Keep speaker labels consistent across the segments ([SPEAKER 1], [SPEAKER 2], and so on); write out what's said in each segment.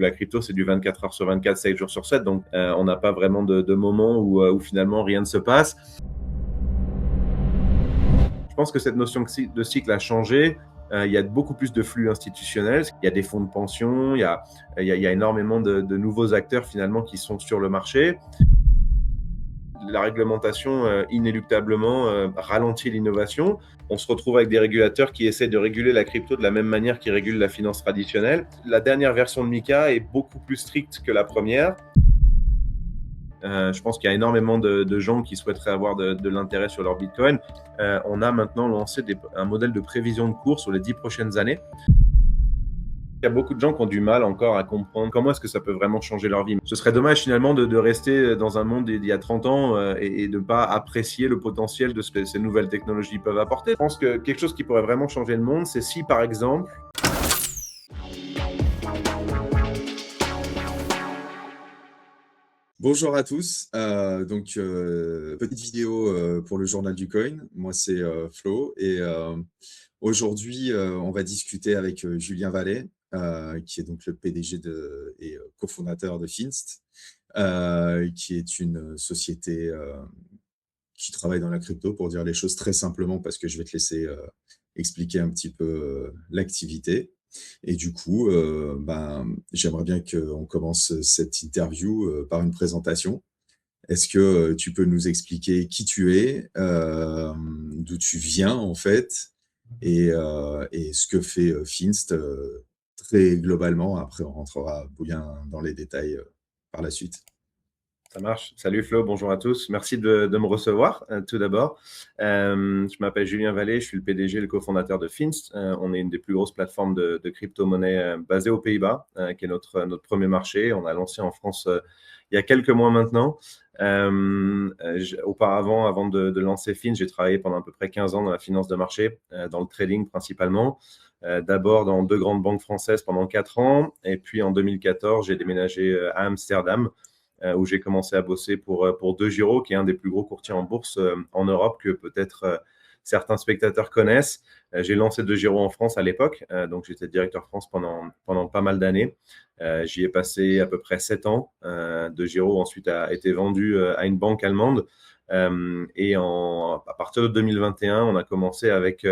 [SPEAKER 1] La crypto, c'est du 24 heures sur 24, 7 jours sur 7, donc on n'a pas vraiment de moment où finalement rien ne se passe. Je pense que cette notion de cycle a changé. Il y a beaucoup plus de flux institutionnels. Il y a des fonds de pension, il y a énormément de nouveaux acteurs finalement qui sont sur le marché. La réglementation, inéluctablement, ralentit l'innovation. On se retrouve avec des régulateurs qui essaient de réguler la crypto de la même manière qu'ils régulent la finance traditionnelle. La dernière version de MiCA est beaucoup plus stricte que la première. Je pense qu'il y a énormément de gens qui souhaiteraient avoir de l'intérêt sur leur Bitcoin. On a maintenant lancé un modèle de prévision de cours sur les 10 prochaines années. Il y a beaucoup de gens qui ont du mal encore à comprendre comment est-ce que ça peut vraiment changer leur vie. Ce serait dommage finalement de rester dans un monde d'il y a 30 ans et de ne pas apprécier le potentiel de ce que ces nouvelles technologies peuvent apporter. Je pense que quelque chose qui pourrait vraiment changer le monde, c'est si par exemple
[SPEAKER 2] Bonjour à tous. Petite vidéo pour le journal du coin. Moi, c'est Flo. Et aujourd'hui, on va discuter avec Julien Vallée, qui est donc le PDG et cofondateur de Finst, qui est une société qui travaille dans la crypto, pour dire les choses très simplement, parce que je vais te laisser expliquer un petit peu l'activité. Et du coup, j'aimerais bien qu'on commence cette interview par une présentation. Est-ce que tu peux nous expliquer qui tu es, d'où tu viens en fait, et ce que fait Finst très globalement. Après, on rentrera bien dans les détails par la suite.
[SPEAKER 1] Ça marche. Salut Flo, bonjour à tous. Merci de me recevoir tout d'abord. Je m'appelle Julien Vallée, je suis le PDG et le cofondateur de Finst. On est une des plus grosses plateformes de crypto-monnaie basée aux Pays-Bas, qui est notre premier marché. On a lancé en France il y a quelques mois maintenant. Auparavant, avant de lancer Finst, j'ai travaillé pendant à peu près 15 ans dans la finance de marché, dans le trading principalement. D'abord dans 2 grandes banques françaises pendant 4 ans. Et puis en 2014, j'ai déménagé à Amsterdam, où j'ai commencé à bosser pour DEGIRO, qui est un des plus gros courtiers en bourse en Europe, que peut-être certains spectateurs connaissent. J'ai lancé DEGIRO en France à l'époque, donc j'étais directeur France pendant pas mal d'années. J'y ai passé à peu près 7 ans. DEGIRO ensuite a été vendu à une banque allemande. À partir de 2021, on a commencé avec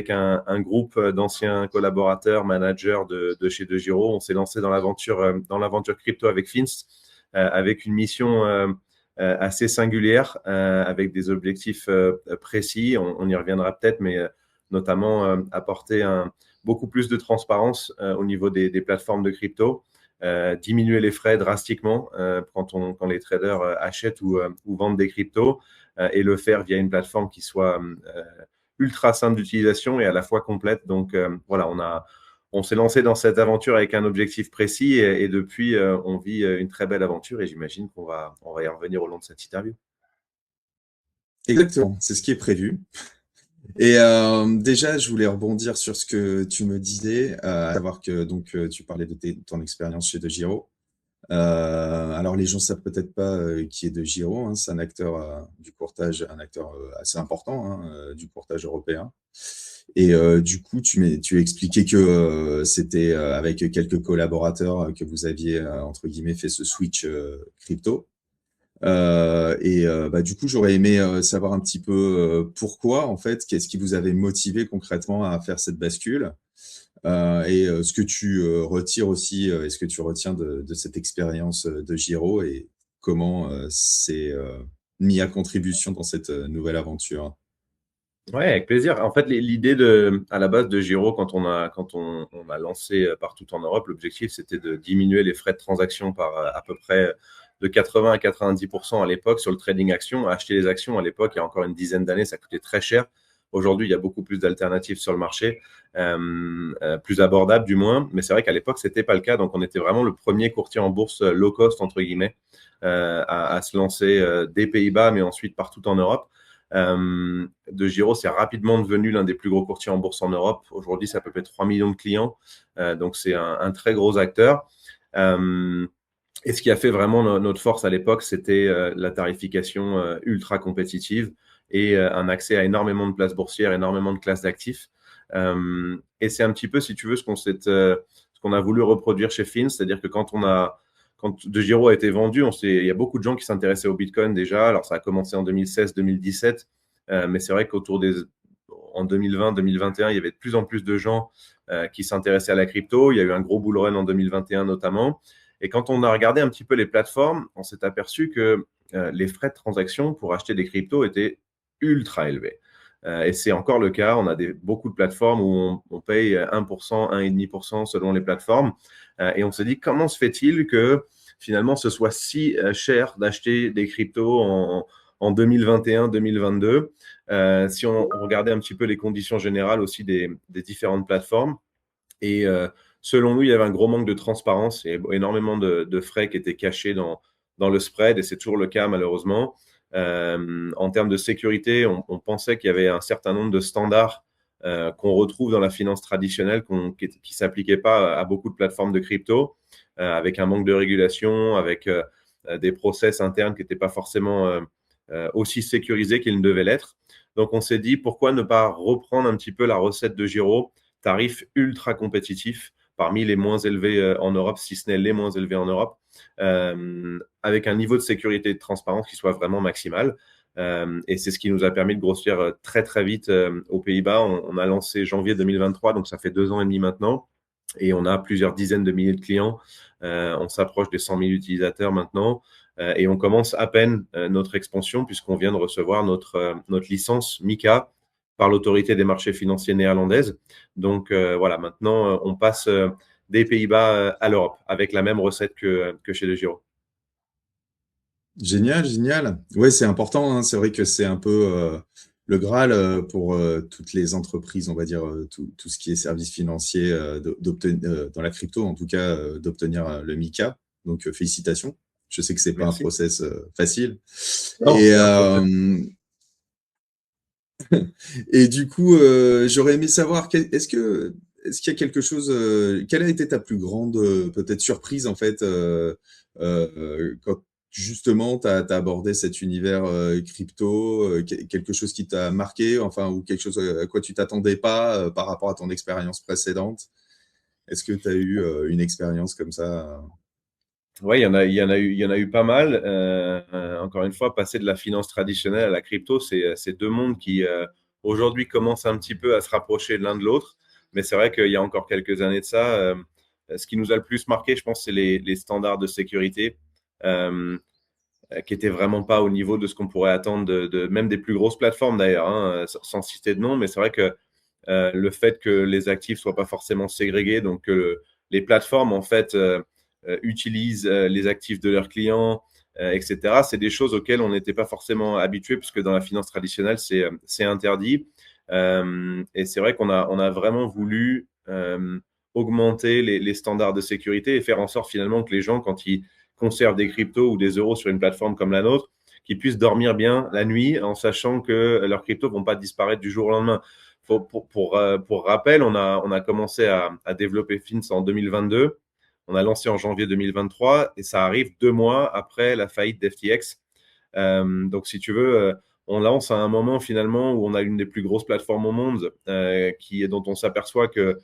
[SPEAKER 1] un groupe d'anciens collaborateurs, managers de chez DEGIRO. On s'est lancé dans l'aventure crypto avec Finst, avec une mission assez singulière, avec des objectifs précis. On y reviendra peut-être, mais notamment apporter beaucoup plus de transparence au niveau des plateformes de crypto, diminuer les frais drastiquement quand les traders achètent ou vendent des cryptos, et le faire via une plateforme qui soit ultra simple d'utilisation et à la fois complète. Donc voilà, on s'est lancé dans cette aventure avec un objectif précis et depuis, on vit une très belle aventure et j'imagine qu'on va y revenir au long de cette interview.
[SPEAKER 2] Exactement, c'est ce qui est prévu. Et déjà, je voulais rebondir sur ce que tu me disais, à savoir que tu parlais de ton expérience chez DEGIRO. Alors les gens savent peut-être pas qui est DEGIRO, hein, c'est un acteur du courtage, un acteur assez important, hein, du courtage européen. Et du coup, tu expliquais que c'était avec quelques collaborateurs que vous aviez entre guillemets fait ce switch crypto. Du coup, j'aurais aimé savoir un petit peu pourquoi, en fait, qu'est-ce qui vous avait motivé concrètement à faire cette bascule, ce que tu retires aussi, est-ce que tu retiens de cette expérience de Giro et comment c'est mis à contribution dans cette nouvelle aventure?
[SPEAKER 1] Ouais, avec plaisir. En fait, l'idée à la base de Giro, quand on a lancé partout en Europe, l'objectif, c'était de diminuer les frais de transaction par à peu près de 80 à 90% à l'époque sur le trading action. Acheter les actions à l'époque, il y a encore une dizaine d'années, ça coûtait très cher. Aujourd'hui, il y a beaucoup plus d'alternatives sur le marché, plus abordables du moins. Mais c'est vrai qu'à l'époque, c'était pas le cas. Donc, on était vraiment le premier courtier en bourse low cost, entre guillemets, à se lancer des Pays-Bas, mais ensuite partout en Europe. DEGIRO, c'est rapidement devenu l'un des plus gros courtiers en bourse en Europe. Aujourd'hui, c'est à peu près 3 millions de clients. Donc, c'est un très gros acteur. Et ce qui a fait vraiment notre force à l'époque, c'était la tarification ultra compétitive et un accès à énormément de places boursières, énormément de classes d'actifs. Et c'est un petit peu, si tu veux, ce ce qu'on a voulu reproduire chez Fin, c'est-à-dire que quand DeGiro a été vendu, il y a beaucoup de gens qui s'intéressaient au Bitcoin déjà. Alors, ça a commencé en 2016-2017, mais c'est vrai en 2020-2021, il y avait de plus en plus de gens qui s'intéressaient à la crypto. Il y a eu un gros bull run en 2021 notamment. Et quand on a regardé un petit peu les plateformes, on s'est aperçu que les frais de transaction pour acheter des cryptos étaient ultra élevés. Et c'est encore le cas. On a beaucoup de plateformes où on paye 1%, 1,5% selon les plateformes. Et on s'est dit, comment se fait-il que finalement ce soit si cher d'acheter des cryptos en 2021-2022 si on regardait un petit peu les conditions générales aussi des différentes plateformes. Et selon nous, il y avait un gros manque de transparence et énormément de frais qui étaient cachés dans le spread, et c'est toujours le cas malheureusement. En termes de sécurité, on pensait qu'il y avait un certain nombre de standards qu'on retrouve dans la finance traditionnelle qui ne s'appliquaient pas à beaucoup de plateformes de crypto, avec un manque de régulation, avec des process internes qui n'étaient pas forcément aussi sécurisés qu'ils ne devaient l'être. Donc on s'est dit, pourquoi ne pas reprendre un petit peu la recette de Giro, tarif ultra compétitif, parmi les moins élevés en Europe, si ce n'est les moins élevés en Europe, avec un niveau de sécurité et de transparence qui soit vraiment maximal. Et c'est ce qui nous a permis de grossir très, très vite aux Pays-Bas. On a lancé janvier 2023, donc ça fait 2 ans et demi maintenant. Et on a plusieurs dizaines de milliers de clients. On s'approche des 100 000 utilisateurs maintenant. Et on commence à peine notre expansion puisqu'on vient de recevoir notre licence MiCA par l'autorité des marchés financiers néerlandaise. Donc voilà, maintenant on passe des Pays-Bas à l'Europe avec la même recette que chez DeGiro.
[SPEAKER 2] Génial, génial. Ouais, c'est important, hein. C'est vrai que c'est un peu le Graal pour toutes les entreprises, on va dire, tout ce qui est services financiers dans la crypto, en tout cas, d'obtenir le MiCA. Donc, félicitations. Je sais que c'est pas un
[SPEAKER 1] Merci.
[SPEAKER 2] process facile.
[SPEAKER 1] Non,
[SPEAKER 2] Et,
[SPEAKER 1] c'est un process.
[SPEAKER 2] et du coup, j'aurais aimé savoir, est-ce qu'il y a quelque chose, quelle a été ta plus grande peut-être surprise en fait quand justement tu as abordé cet univers crypto, quelque chose qui t'a marqué, enfin, ou quelque chose à quoi tu t'attendais pas par rapport à ton expérience précédente? Est-ce que tu as eu une expérience comme ça?
[SPEAKER 1] Oui, il y en a eu pas mal. Encore une fois, passer de la finance traditionnelle à la crypto, c'est deux mondes qui aujourd'hui commencent un petit peu à se rapprocher de l'un de l'autre. Mais c'est vrai qu'il y a encore quelques années de ça, ce qui nous a le plus marqué, je pense, c'est les standards de sécurité qui étaient vraiment pas au niveau de ce qu'on pourrait attendre même des plus grosses plateformes d'ailleurs, hein, sans citer de nom. Mais c'est vrai que le fait que les actifs soient pas forcément ségrégés, donc que les plateformes en fait utilisent les actifs de leurs clients, etc. C'est des choses auxquelles on n'était pas forcément habitué puisque dans la finance traditionnelle c'est interdit. Et c'est vrai on a vraiment voulu augmenter les standards de sécurité et faire en sorte finalement que les gens, quand ils conservent des cryptos ou des euros sur une plateforme comme la nôtre, qu'ils puissent dormir bien la nuit en sachant que leurs cryptos vont pas disparaître du jour au lendemain. Pour rappel, on a commencé à développer Fins en 2022. On a lancé en janvier 2023 et ça arrive 2 mois après la faillite d'FTX. Donc, si tu veux, on lance à un moment finalement où on a l'une des plus grosses plateformes au monde dont on s'aperçoit qu'elle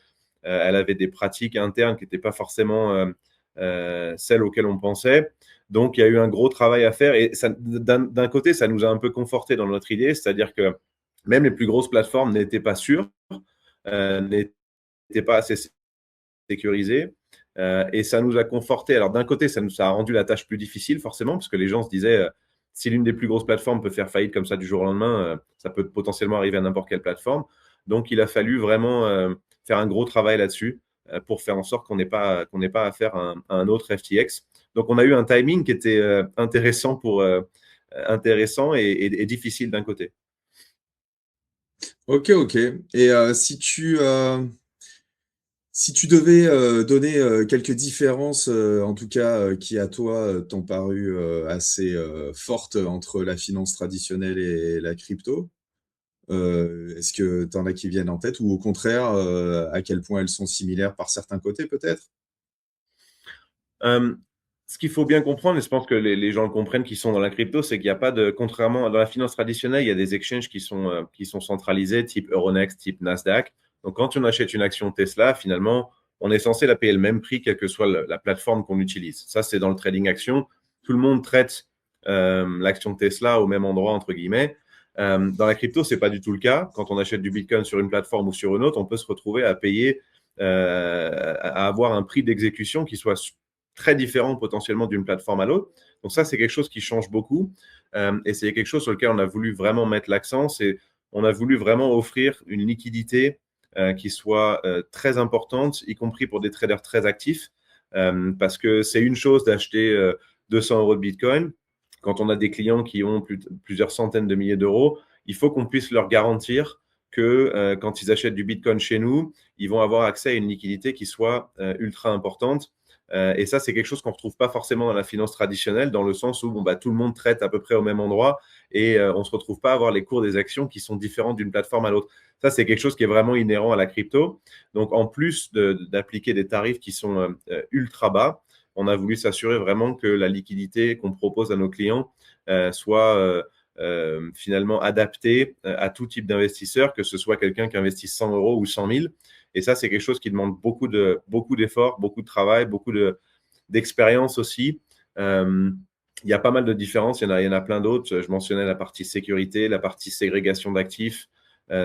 [SPEAKER 1] avait des pratiques internes qui n'étaient pas forcément celles auxquelles on pensait. Donc, il y a eu un gros travail à faire et d'un côté, ça nous a un peu conforté dans notre idée, c'est-à-dire que même les plus grosses plateformes n'étaient pas sûres, n'étaient pas assez sécurisées. Et ça nous a conforté. Alors d'un côté, ça a rendu la tâche plus difficile forcément, parce que les gens se disaient, si l'une des plus grosses plateformes peut faire faillite comme ça du jour au lendemain, ça peut potentiellement arriver à n'importe quelle plateforme. Donc il a fallu vraiment faire un gros travail là-dessus pour faire en sorte qu'on n'ait pas affaire à un autre FTX. Donc on a eu un timing qui était intéressant et difficile d'un côté.
[SPEAKER 2] Ok, ok. Et si tu devais donner quelques différences, en tout cas, qui à toi t'ont paru assez fortes entre la finance traditionnelle et la crypto, est-ce que tu en as qui viennent en tête ou au contraire, à quel point elles sont similaires par certains côtés peut-être?
[SPEAKER 1] Euh, Ce qu'il faut bien comprendre, et je pense que les gens le comprennent qui sont dans la crypto, c'est qu'il n'y a pas contrairement dans la finance traditionnelle, il y a des exchanges qui sont centralisés, type Euronext, type Nasdaq. Donc, quand on achète une action Tesla, finalement, on est censé la payer le même prix, quelle que soit la plateforme qu'on utilise. Ça, c'est dans le trading action. Tout le monde traite l'action Tesla au même endroit, entre guillemets. Dans la crypto, ce n'est pas du tout le cas. Quand on achète du Bitcoin sur une plateforme ou sur une autre, on peut se retrouver à payer, à avoir un prix d'exécution qui soit très différent potentiellement d'une plateforme à l'autre. Donc ça, c'est quelque chose qui change beaucoup. Et c'est quelque chose sur lequel on a voulu vraiment mettre l'accent. On a voulu vraiment offrir une liquidité qui soit très importante, y compris pour des traders très actifs. Parce que c'est une chose d'acheter 200 euros de Bitcoin. Quand on a des clients qui ont plusieurs centaines de milliers d'euros, il faut qu'on puisse leur garantir que quand ils achètent du Bitcoin chez nous, ils vont avoir accès à une liquidité qui soit ultra importante. Et ça, c'est quelque chose qu'on ne retrouve pas forcément dans la finance traditionnelle, dans le sens où tout le monde traite à peu près au même endroit et on ne se retrouve pas à avoir les cours des actions qui sont différents d'une plateforme à l'autre. Ça, c'est quelque chose qui est vraiment inhérent à la crypto. Donc, en plus d'appliquer des tarifs qui sont ultra bas, on a voulu s'assurer vraiment que la liquidité qu'on propose à nos clients soit finalement adaptée à tout type d'investisseur, que ce soit quelqu'un qui investisse 100 euros ou 100 000. Et ça, c'est quelque chose qui demande beaucoup d'efforts, beaucoup de travail, beaucoup d'expérience aussi. Il y a pas mal de différences, il y en a plein d'autres. Je mentionnais la partie sécurité, la partie ségrégation d'actifs.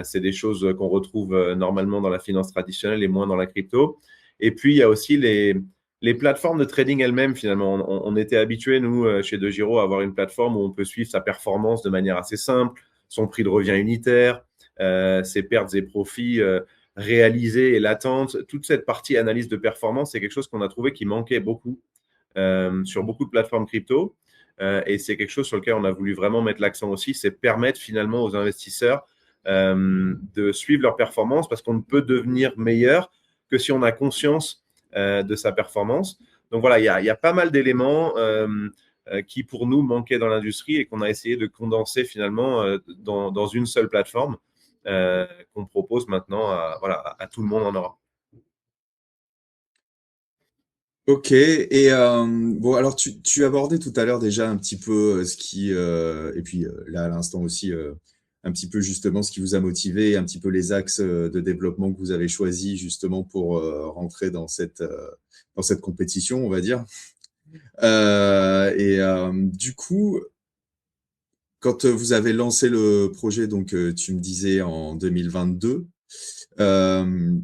[SPEAKER 1] C'est des choses qu'on retrouve normalement dans la finance traditionnelle et moins dans la crypto. Et puis, il y a aussi les plateformes de trading elles-mêmes, finalement. On était habitués, nous, chez DeGiro, à avoir une plateforme où on peut suivre sa performance de manière assez simple, son prix de revient unitaire, ses pertes et profits réalisés et latentes. Toute cette partie analyse de performance, c'est quelque chose qu'on a trouvé qui manquait beaucoup sur beaucoup de plateformes crypto. Et c'est quelque chose sur lequel on a voulu vraiment mettre l'accent aussi, c'est permettre finalement aux investisseurs de suivre leur performance, parce qu'on ne peut devenir meilleur que si on a conscience de sa performance. Donc voilà, il y a pas mal d'éléments qui pour nous manquaient dans l'industrie et qu'on a essayé de condenser finalement dans une seule plateforme qu'on propose maintenant à tout le monde en Europe.
[SPEAKER 2] Ok, et bon, alors tu abordais tout à l'heure déjà un petit peu ce qui, et puis là à l'instant aussi, un petit peu justement ce qui vous a motivé, un petit peu les axes de développement que vous avez choisis justement pour rentrer dans cette compétition, on va dire. Et du coup, quand vous avez lancé le projet, donc tu me disais en 2022,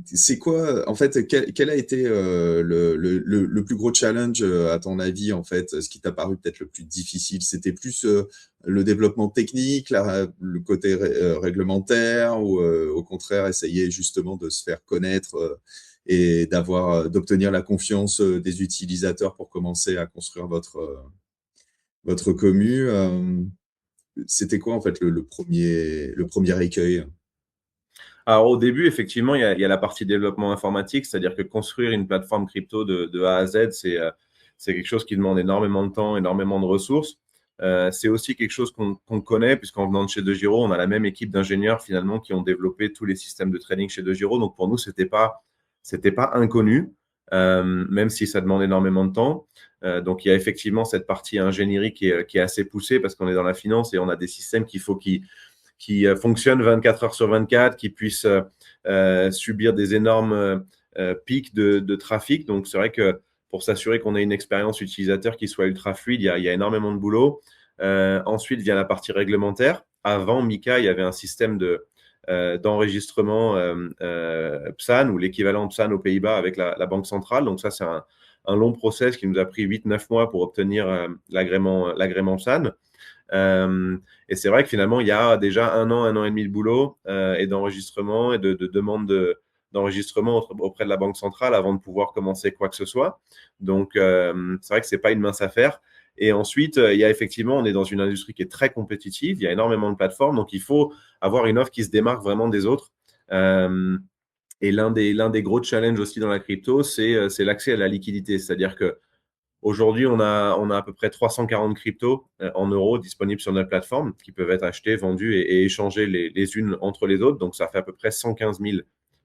[SPEAKER 2] c'est quoi, en fait, quel a été le plus gros challenge à ton avis, en fait, ce qui t'a paru peut-être le plus difficile? C'était plus le développement technique, le côté réglementaire, ou au contraire essayer justement de se faire connaître et d'obtenir la confiance des utilisateurs pour commencer à construire votre commu? C'était quoi en fait le premier écueil?
[SPEAKER 1] Alors au début, effectivement, il y a la partie développement informatique, c'est-à-dire que construire une plateforme crypto de A à Z, c'est quelque chose qui demande énormément de temps, énormément de ressources. C'est aussi quelque chose qu'on connaît, puisqu'en venant de chez DeGiro, on a la même équipe d'ingénieurs finalement qui ont développé tous les systèmes de trading chez DeGiro. Donc pour nous, c'était pas inconnu, même si ça demande énormément de temps. Donc il y a effectivement cette partie ingénierie qui est assez poussée, parce qu'on est dans la finance et on a des systèmes qu'il faut qui fonctionnent 24 heures sur 24, qui puissent subir des énormes pics de trafic. Donc, c'est vrai que pour s'assurer qu'on ait une expérience utilisateur qui soit ultra fluide, il y a énormément de boulot. Ensuite, vient la partie réglementaire. Avant Mika, il y avait un système d'enregistrement PSAN, ou l'équivalent PSAN aux Pays-Bas avec la Banque centrale. Donc ça, c'est un long process qui nous a pris 8-9 mois pour obtenir l'agrément PSAN. Et c'est vrai que finalement, il y a déjà un an et demi de boulot et d'enregistrement et de demande d'enregistrement auprès de la Banque centrale avant de pouvoir commencer quoi que ce soit. Donc, c'est vrai que c'est pas une mince affaire. Et ensuite, il y a effectivement, on est dans une industrie qui est très compétitive. Il y a énormément de plateformes, donc il faut avoir une offre qui se démarque vraiment des autres. Et l'un des gros challenges aussi dans la crypto, c'est l'accès à la liquidité. C'est-à-dire que aujourd'hui, on a à peu près 340 cryptos en euros disponibles sur notre plateforme, qui peuvent être achetés, vendus et échangés les unes entre les autres. Donc, ça fait à peu près 115 000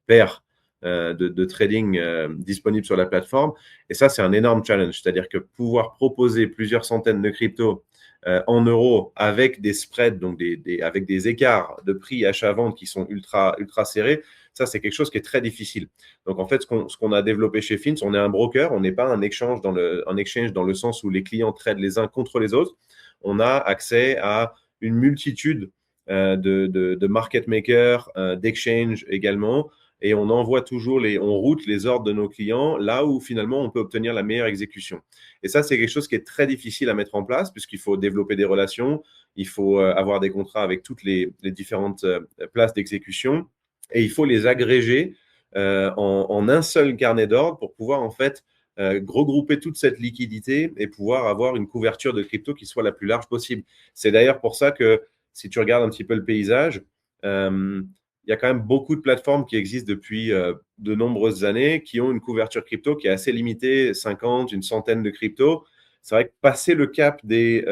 [SPEAKER 1] paires de trading disponibles sur la plateforme. Et ça, c'est un énorme challenge. C'est-à-dire que pouvoir proposer plusieurs centaines de cryptos en euros avec des spreads, donc avec des écarts de prix achat-vente qui sont ultra serrés, Ça, c'est quelque chose qui est très difficile. Donc, en fait, ce qu'on a développé chez Fins, on est un broker, on n'est pas un exchange dans le sens où les clients tradent les uns contre les autres. On a accès à une multitude de market makers, d'exchange également, et on envoie toujours on route les ordres de nos clients là où finalement on peut obtenir la meilleure exécution. Et ça, c'est quelque chose qui est très difficile à mettre en place puisqu'il faut développer des relations, il faut avoir des contrats avec toutes les différentes places d'exécution et il faut les agréger en un seul carnet d'ordre pour pouvoir en fait regrouper toute cette liquidité et pouvoir avoir une couverture de crypto qui soit la plus large possible. C'est d'ailleurs pour ça que si tu regardes un petit peu le paysage, il y a quand même beaucoup de plateformes qui existent depuis de nombreuses années qui ont une couverture crypto qui est assez limitée, 50, une centaine de cryptos. C'est vrai que passer le cap des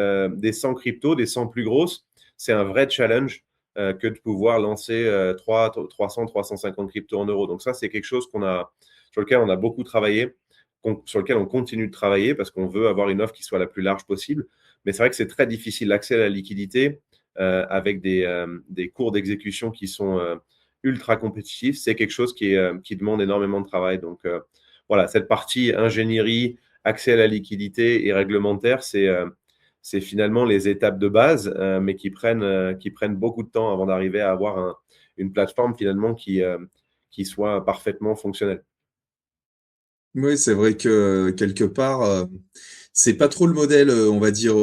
[SPEAKER 1] 100 cryptos, des 100 plus grosses, c'est un vrai challenge que de pouvoir lancer 300, 350 cryptos en euros. Donc ça, c'est quelque chose sur lequel on a beaucoup travaillé, sur lequel on continue de travailler parce qu'on veut avoir une offre qui soit la plus large possible. Mais c'est vrai que c'est très difficile. L'accès à la liquidité avec des cours d'exécution qui sont ultra compétitifs, c'est quelque chose qui demande énormément de travail. Donc voilà, cette partie ingénierie, accès à la liquidité et réglementaire, c'est finalement les étapes de base, mais qui prennent beaucoup de temps avant d'arriver à avoir une plateforme finalement qui soit parfaitement fonctionnelle.
[SPEAKER 2] Oui, c'est vrai que quelque part, c'est pas trop le modèle, on va dire,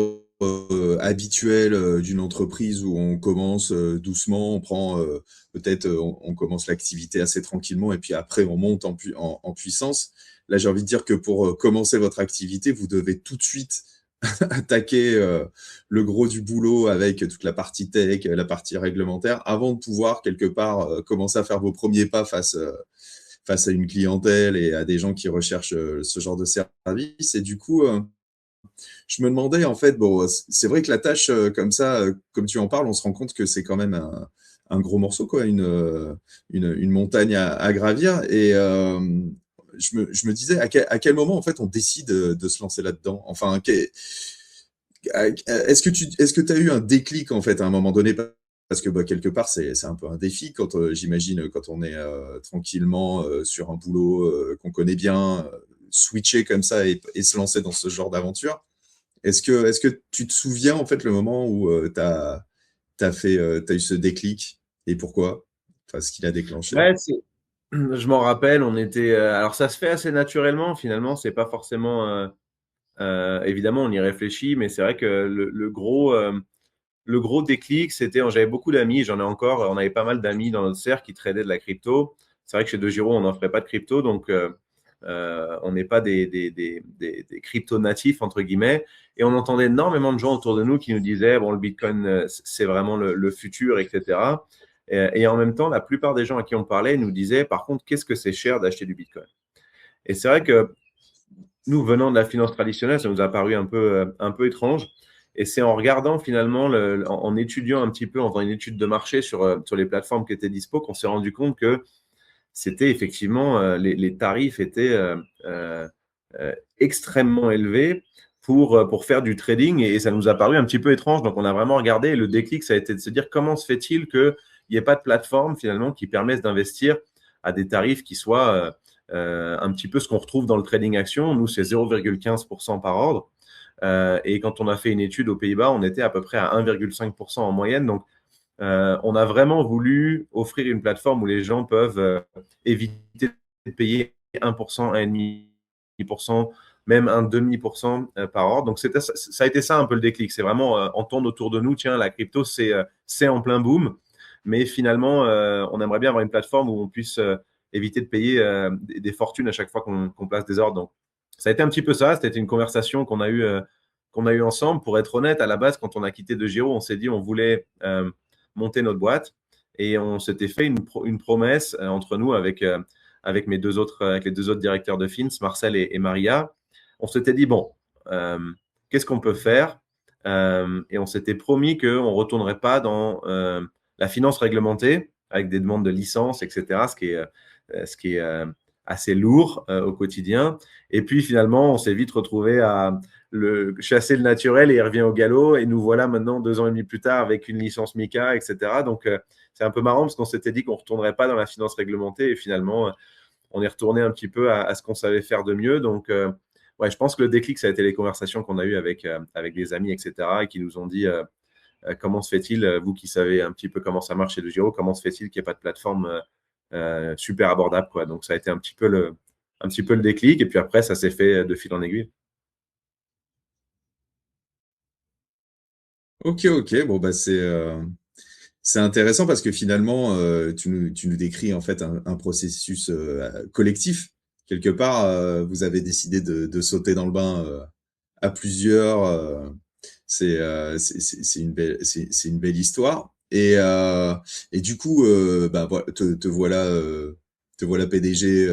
[SPEAKER 2] habituel, d'une entreprise où on commence, doucement, on prend, peut-être, on commence l'activité assez tranquillement et puis après on monte en puissance. Là, j'ai envie de dire que pour, commencer votre activité, vous devez tout de suite attaquer, le gros du boulot avec toute la partie tech, la partie réglementaire, avant de pouvoir quelque part, commencer à faire vos premiers pas face à une clientèle et à des gens qui recherchent, ce genre de service et du coup, je me demandais en fait, bon, c'est vrai que la tâche, comme ça, comme tu en parles, on se rend compte que c'est quand même un gros morceau quoi, une montagne à gravir et je me disais à quel moment en fait on décide, de se lancer là-dedans? Enfin, est-ce que tu as eu un déclic en fait à un moment donné? Parce que bah, quelque part c'est un peu un défi quand j'imagine quand on est tranquillement sur un boulot qu'on connaît bien, switcher comme ça et se lancer dans ce genre d'aventure. Est-ce que tu te souviens en fait le moment où t'as eu ce déclic et pourquoi? Enfin, ce qui l'a déclenché.
[SPEAKER 1] Ouais, je m'en rappelle, on était. Alors, ça se fait assez naturellement, finalement. C'est pas forcément. Évidemment, on y réfléchit, mais c'est vrai que le gros déclic, c'était. J'avais beaucoup d'amis, j'en ai encore. On avait pas mal d'amis dans notre cercle qui tradaient de la crypto. C'est vrai que chez DeGiro, on n'offrait pas de crypto, donc on n'est pas des crypto natifs, entre guillemets. Et on entendait énormément de gens autour de nous qui nous disaient, bon, le Bitcoin, c'est vraiment le futur, etc. Et en même temps, la plupart des gens à qui on parlait nous disaient, par contre, qu'est-ce que c'est cher d'acheter du Bitcoin? Et c'est vrai que nous, venant de la finance traditionnelle, ça nous a paru un peu étrange. Et c'est en regardant finalement, en étudiant un petit peu, en faisant une étude de marché sur les plateformes qui étaient dispo, qu'on s'est rendu compte que c'était effectivement, les tarifs étaient extrêmement élevés pour faire du trading et ça nous a paru un petit peu étrange. Donc, on a vraiment regardé et le déclic, ça a été de se dire comment se fait-il qu'il n'y ait pas de plateforme finalement qui permette d'investir à des tarifs qui soient un petit peu ce qu'on retrouve dans le trading action. Nous, c'est 0,15% par ordre. Et quand on a fait une étude aux Pays-Bas, on était à peu près à 1,5% en moyenne. Donc, on a vraiment voulu offrir une plateforme où les gens peuvent éviter de payer 1%, 1,5%, même un demi pour cent par ordre. Donc, ça a été ça un peu le déclic. C'est vraiment entendre autour de nous, tiens, la crypto, c'est en plein boom. Mais finalement, on aimerait bien avoir une plateforme où on puisse éviter de payer des fortunes à chaque fois qu'on place des ordres. Donc, ça a été un petit peu ça. C'était une conversation qu'on a eue ensemble. Pour être honnête, à la base, quand on a quitté DeGiro, on s'est dit on voulait monter notre boîte et on s'était fait une promesse entre nous avec avec les deux autres directeurs de Fins, Marcel et Maria. On s'était dit bon, qu'est-ce qu'on peut faire et on s'était promis qu'on ne retournerait pas dans la finance réglementée avec des demandes de licence, etc. Ce qui est assez lourd au quotidien. Et puis finalement, on s'est vite retrouvé à chasser le naturel et il revient au galop. Et nous voilà maintenant 2 ans et demi plus tard avec une licence MiCA, etc. Donc c'est un peu marrant parce qu'on s'était dit qu'on ne retournerait pas dans la finance réglementée et finalement, on est retourné un petit peu à ce qu'on savait faire de mieux. Donc, ouais, je pense que le déclic, ça a été les conversations qu'on a eues avec des amis, etc., et qui nous ont dit comment se fait-il, vous qui savez un petit peu comment ça marche chez DeGiro, comment se fait-il qu'il n'y ait pas de plateforme super abordable, quoi. Donc, ça a été un petit peu le déclic. Et puis après, ça s'est fait de fil en aiguille.
[SPEAKER 2] Ok, ok. Bon, bah, c'est intéressant parce que finalement, tu nous décris en fait un processus collectif. Quelque part, vous avez décidé de sauter dans le bain à plusieurs. C'est une c'est une belle histoire. Et du coup, bah, te voilà PDG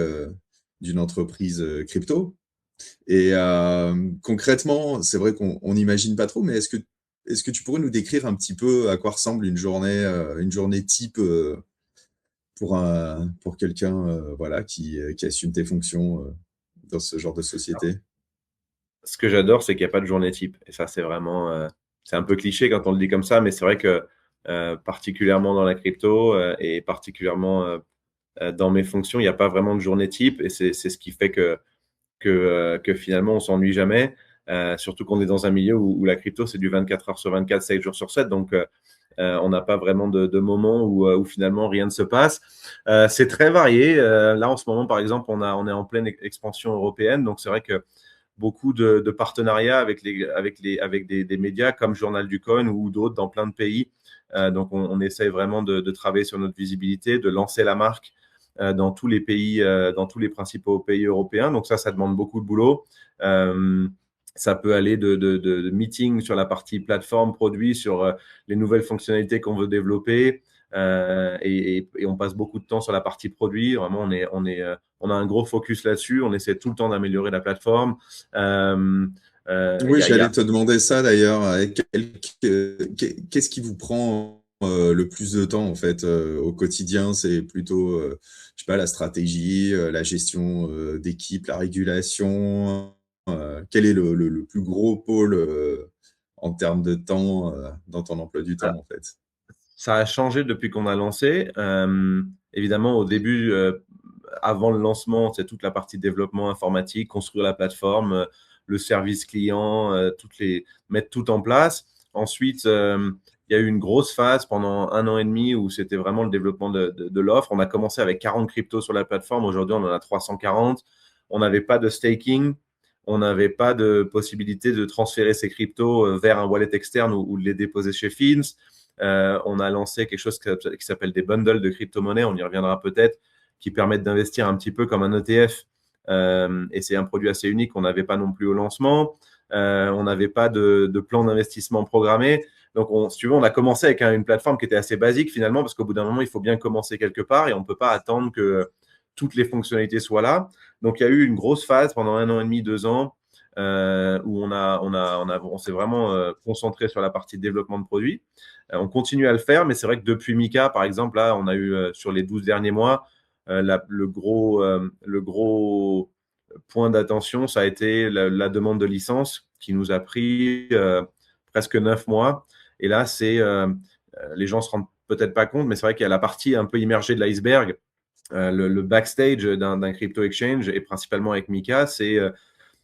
[SPEAKER 2] d'une entreprise crypto. Et concrètement, c'est vrai qu'on n'imagine pas trop, mais est-ce que tu pourrais nous décrire un petit peu à quoi ressemble une journée type pour quelqu'un voilà, qui assume tes fonctions dans ce genre de société?
[SPEAKER 1] Ce que j'adore, c'est qu'il n'y a pas de journée type. Et ça, c'est vraiment, c'est un peu cliché quand on le dit comme ça, mais c'est vrai que particulièrement dans la crypto et particulièrement dans mes fonctions, il n'y a pas vraiment de journée type. Et c'est ce qui fait que finalement, on s'ennuie jamais. Surtout qu'on est dans un milieu où la crypto, c'est du 24 heures sur 24, 7 jours sur 7. Donc, on n'a pas vraiment de moment où finalement rien ne se passe. C'est très varié. Là, en ce moment, par exemple, on est en pleine expansion européenne. Donc, c'est vrai que beaucoup de partenariats avec des médias comme Journal du Coin ou d'autres dans plein de pays. Donc, on essaye vraiment de travailler sur notre visibilité, de lancer la marque dans tous les pays, dans tous les principaux pays européens. Donc, ça demande beaucoup de boulot. Ça peut aller de meetings sur la partie plateforme, produit, sur les nouvelles fonctionnalités qu'on veut développer. Et on passe beaucoup de temps sur la partie produit. Vraiment, on a un gros focus là-dessus. On essaie tout le temps d'améliorer la plateforme.
[SPEAKER 2] Oui,
[SPEAKER 1] Il y
[SPEAKER 2] j'allais
[SPEAKER 1] a
[SPEAKER 2] te demander ça d'ailleurs. Qu'est-ce qui vous prend le plus de temps en fait au quotidien? C'est plutôt, je sais pas, la stratégie, la gestion d'équipe, la régulation. Quel est le plus gros pôle en termes de temps dans ton emploi du temps en fait?
[SPEAKER 1] Ça a changé depuis qu'on a lancé. Évidemment, au début, avant le lancement, c'est toute la partie développement informatique, construire la plateforme, le service client, mettre tout en place. Ensuite, il y a eu une grosse phase pendant 1 an et demi où c'était vraiment le développement de l'offre. On a commencé avec 40 cryptos sur la plateforme. Aujourd'hui, on en a 340. On n'avait pas de staking. On n'avait pas de possibilité de transférer ces cryptos vers un wallet externe ou de les déposer chez Fins. On a lancé quelque chose qui s'appelle des bundles de crypto-monnaies, on y reviendra peut-être, qui permettent d'investir un petit peu comme un ETF. Et c'est un produit assez unique qu'on n'avait pas non plus au lancement. On n'avait pas de plan d'investissement programmé. Donc, si tu veux, on a commencé avec une plateforme qui était assez basique finalement, parce qu'au bout d'un moment, il faut bien commencer quelque part et on ne peut pas attendre que toutes les fonctionnalités soient là. Donc, il y a eu une grosse phase pendant 1 an et demi, 2 ans, où on s'est vraiment concentré sur la partie développement de produits. On continue à le faire, mais c'est vrai que depuis MiCA, par exemple, là, on a eu sur les 12 derniers mois, le gros point d'attention, ça a été la demande de licence qui nous a pris presque 9 mois. Et là, les gens se rendent peut-être pas compte, mais c'est vrai qu'il y a la partie un peu immergée de l'iceberg, le backstage d'un crypto exchange, et principalement avec MiCA, c'est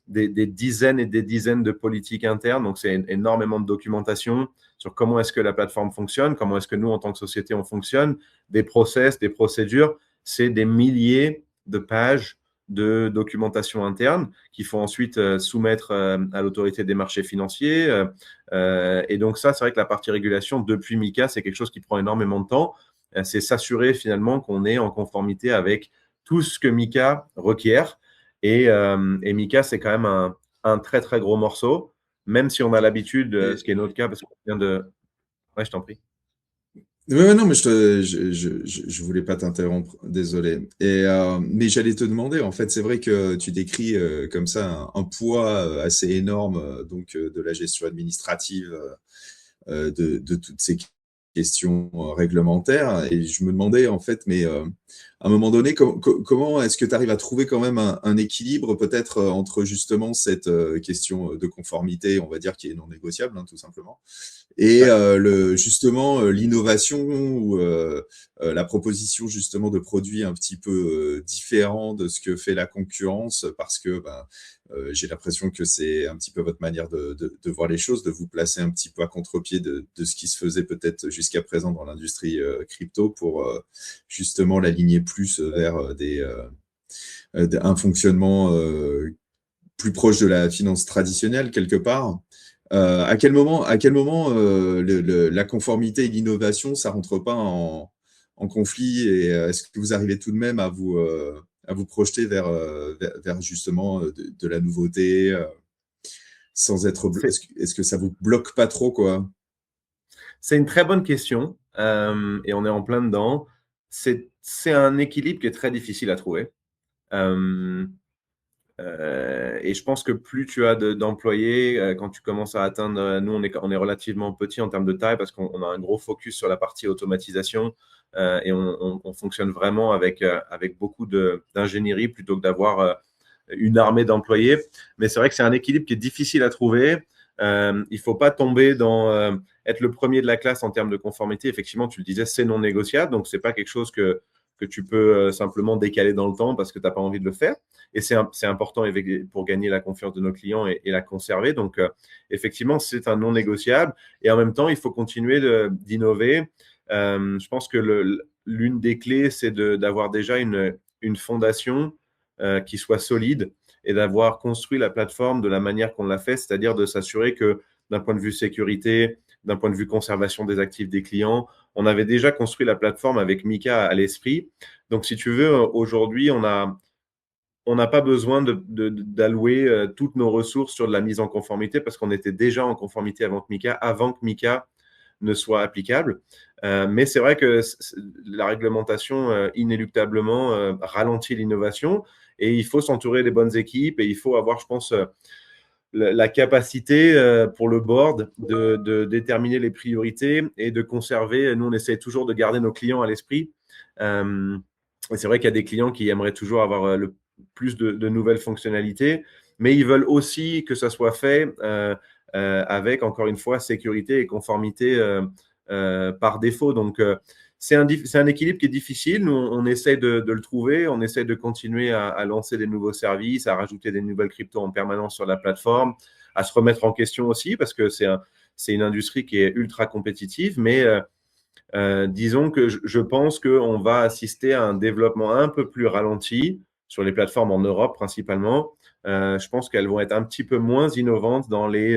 [SPEAKER 1] des dizaines et des dizaines de politiques internes. Donc, c'est énormément de documentation sur comment est-ce que la plateforme fonctionne, comment est-ce que nous, en tant que société, on fonctionne, des process, des procédures. C'est des milliers de pages de documentation interne qu'il faut ensuite soumettre à l'autorité des marchés financiers. Et donc ça, c'est vrai que la partie régulation, depuis MiCA, c'est quelque chose qui prend énormément de temps. C'est s'assurer finalement qu'on est en conformité avec tout ce que MiCA requiert. Et MiCA, c'est quand même un très, très gros morceau, même si on a l'habitude, ce qui est notre cas, parce qu'on vient de... Ouais, je t'en prie.
[SPEAKER 2] Ouais, non, mais je voulais pas t'interrompre, désolé. Mais j'allais te demander, en fait, c'est vrai que tu décris comme ça un poids assez énorme de la gestion administrative de toutes ces questions réglementaires. Et je me demandais, en fait, mais à un moment donné, comment est-ce que tu arrives à trouver quand même un équilibre peut-être entre justement cette question de conformité, on va dire, qui est non négociable, hein, tout simplement, et
[SPEAKER 1] Ouais.
[SPEAKER 2] justement l'innovation ou la proposition justement de produits un petit peu différents de ce que fait la concurrence, parce que ben, j'ai l'impression que c'est un petit peu votre manière de voir les choses, de vous placer un petit peu à contre-pied de ce qui se faisait peut-être jusqu'à présent dans l'industrie crypto pour justement l'aligner plus vers un fonctionnement plus proche de la finance traditionnelle quelque part. À quel moment la conformité et l'innovation, ça rentre pas en conflit et est-ce que vous arrivez tout de même à vous projeter vers justement de la nouveauté sans être
[SPEAKER 1] C'est
[SPEAKER 2] est-ce que ça vous bloque pas trop quoi?
[SPEAKER 1] c'est une très bonne question, et on est en plein dedans. C'est un équilibre qui est très difficile à trouver. Hem Et je pense que plus tu as d'employés, quand tu commences à atteindre, nous on est relativement petit en termes de taille parce qu'on a un gros focus sur la partie automatisation, et on fonctionne vraiment avec beaucoup d'ingénierie plutôt que d'avoir une armée d'employés. Mais c'est vrai que c'est un équilibre qui est difficile à trouver. Il ne faut pas tomber dans être le premier de la classe en termes de conformité. Effectivement, tu le disais, c'est non négociable, donc c'est pas quelque chose que tu peux simplement décaler dans le temps parce que tu n'as pas envie de le faire. Et c'est important pour gagner la confiance de nos clients et la conserver. Donc, effectivement, c'est un non négociable. Et en même temps, il faut continuer d'innover. Je pense que l'une des clés, c'est d'avoir déjà une fondation qui soit solide et d'avoir construit la plateforme de la manière qu'on l'a fait, c'est-à-dire de s'assurer que d'un point de vue sécurité, d'un point de vue conservation des actifs des clients, on avait déjà construit la plateforme avec Mika à l'esprit. Donc, si tu veux, aujourd'hui, on n'a pas besoin d'allouer toutes nos ressources sur de la mise en conformité parce qu'on était déjà en conformité avant que Mika ne soit applicable. Mais c'est vrai que la réglementation, inéluctablement, ralentit l'innovation et il faut s'entourer des bonnes équipes et il faut avoir, je pense, la capacité pour le board de déterminer les priorités et de conserver. Nous, on essaie toujours de garder nos clients à l'esprit. Et c'est vrai qu'il y a des clients qui aimeraient toujours avoir le plus de nouvelles fonctionnalités, mais ils veulent aussi que ça soit fait avec, encore une fois, sécurité et conformité par défaut. Donc, c'est un équilibre qui est difficile. Nous, on essaie de le trouver. On essaie de continuer à lancer des nouveaux services, à rajouter des nouvelles cryptos en permanence sur la plateforme, à se remettre en question aussi parce que c'est une industrie qui est ultra compétitive. Mais disons que je pense qu'on va assister à un développement un peu plus ralenti sur les plateformes en Europe principalement. Je pense qu'elles vont être un petit peu moins innovantes dans les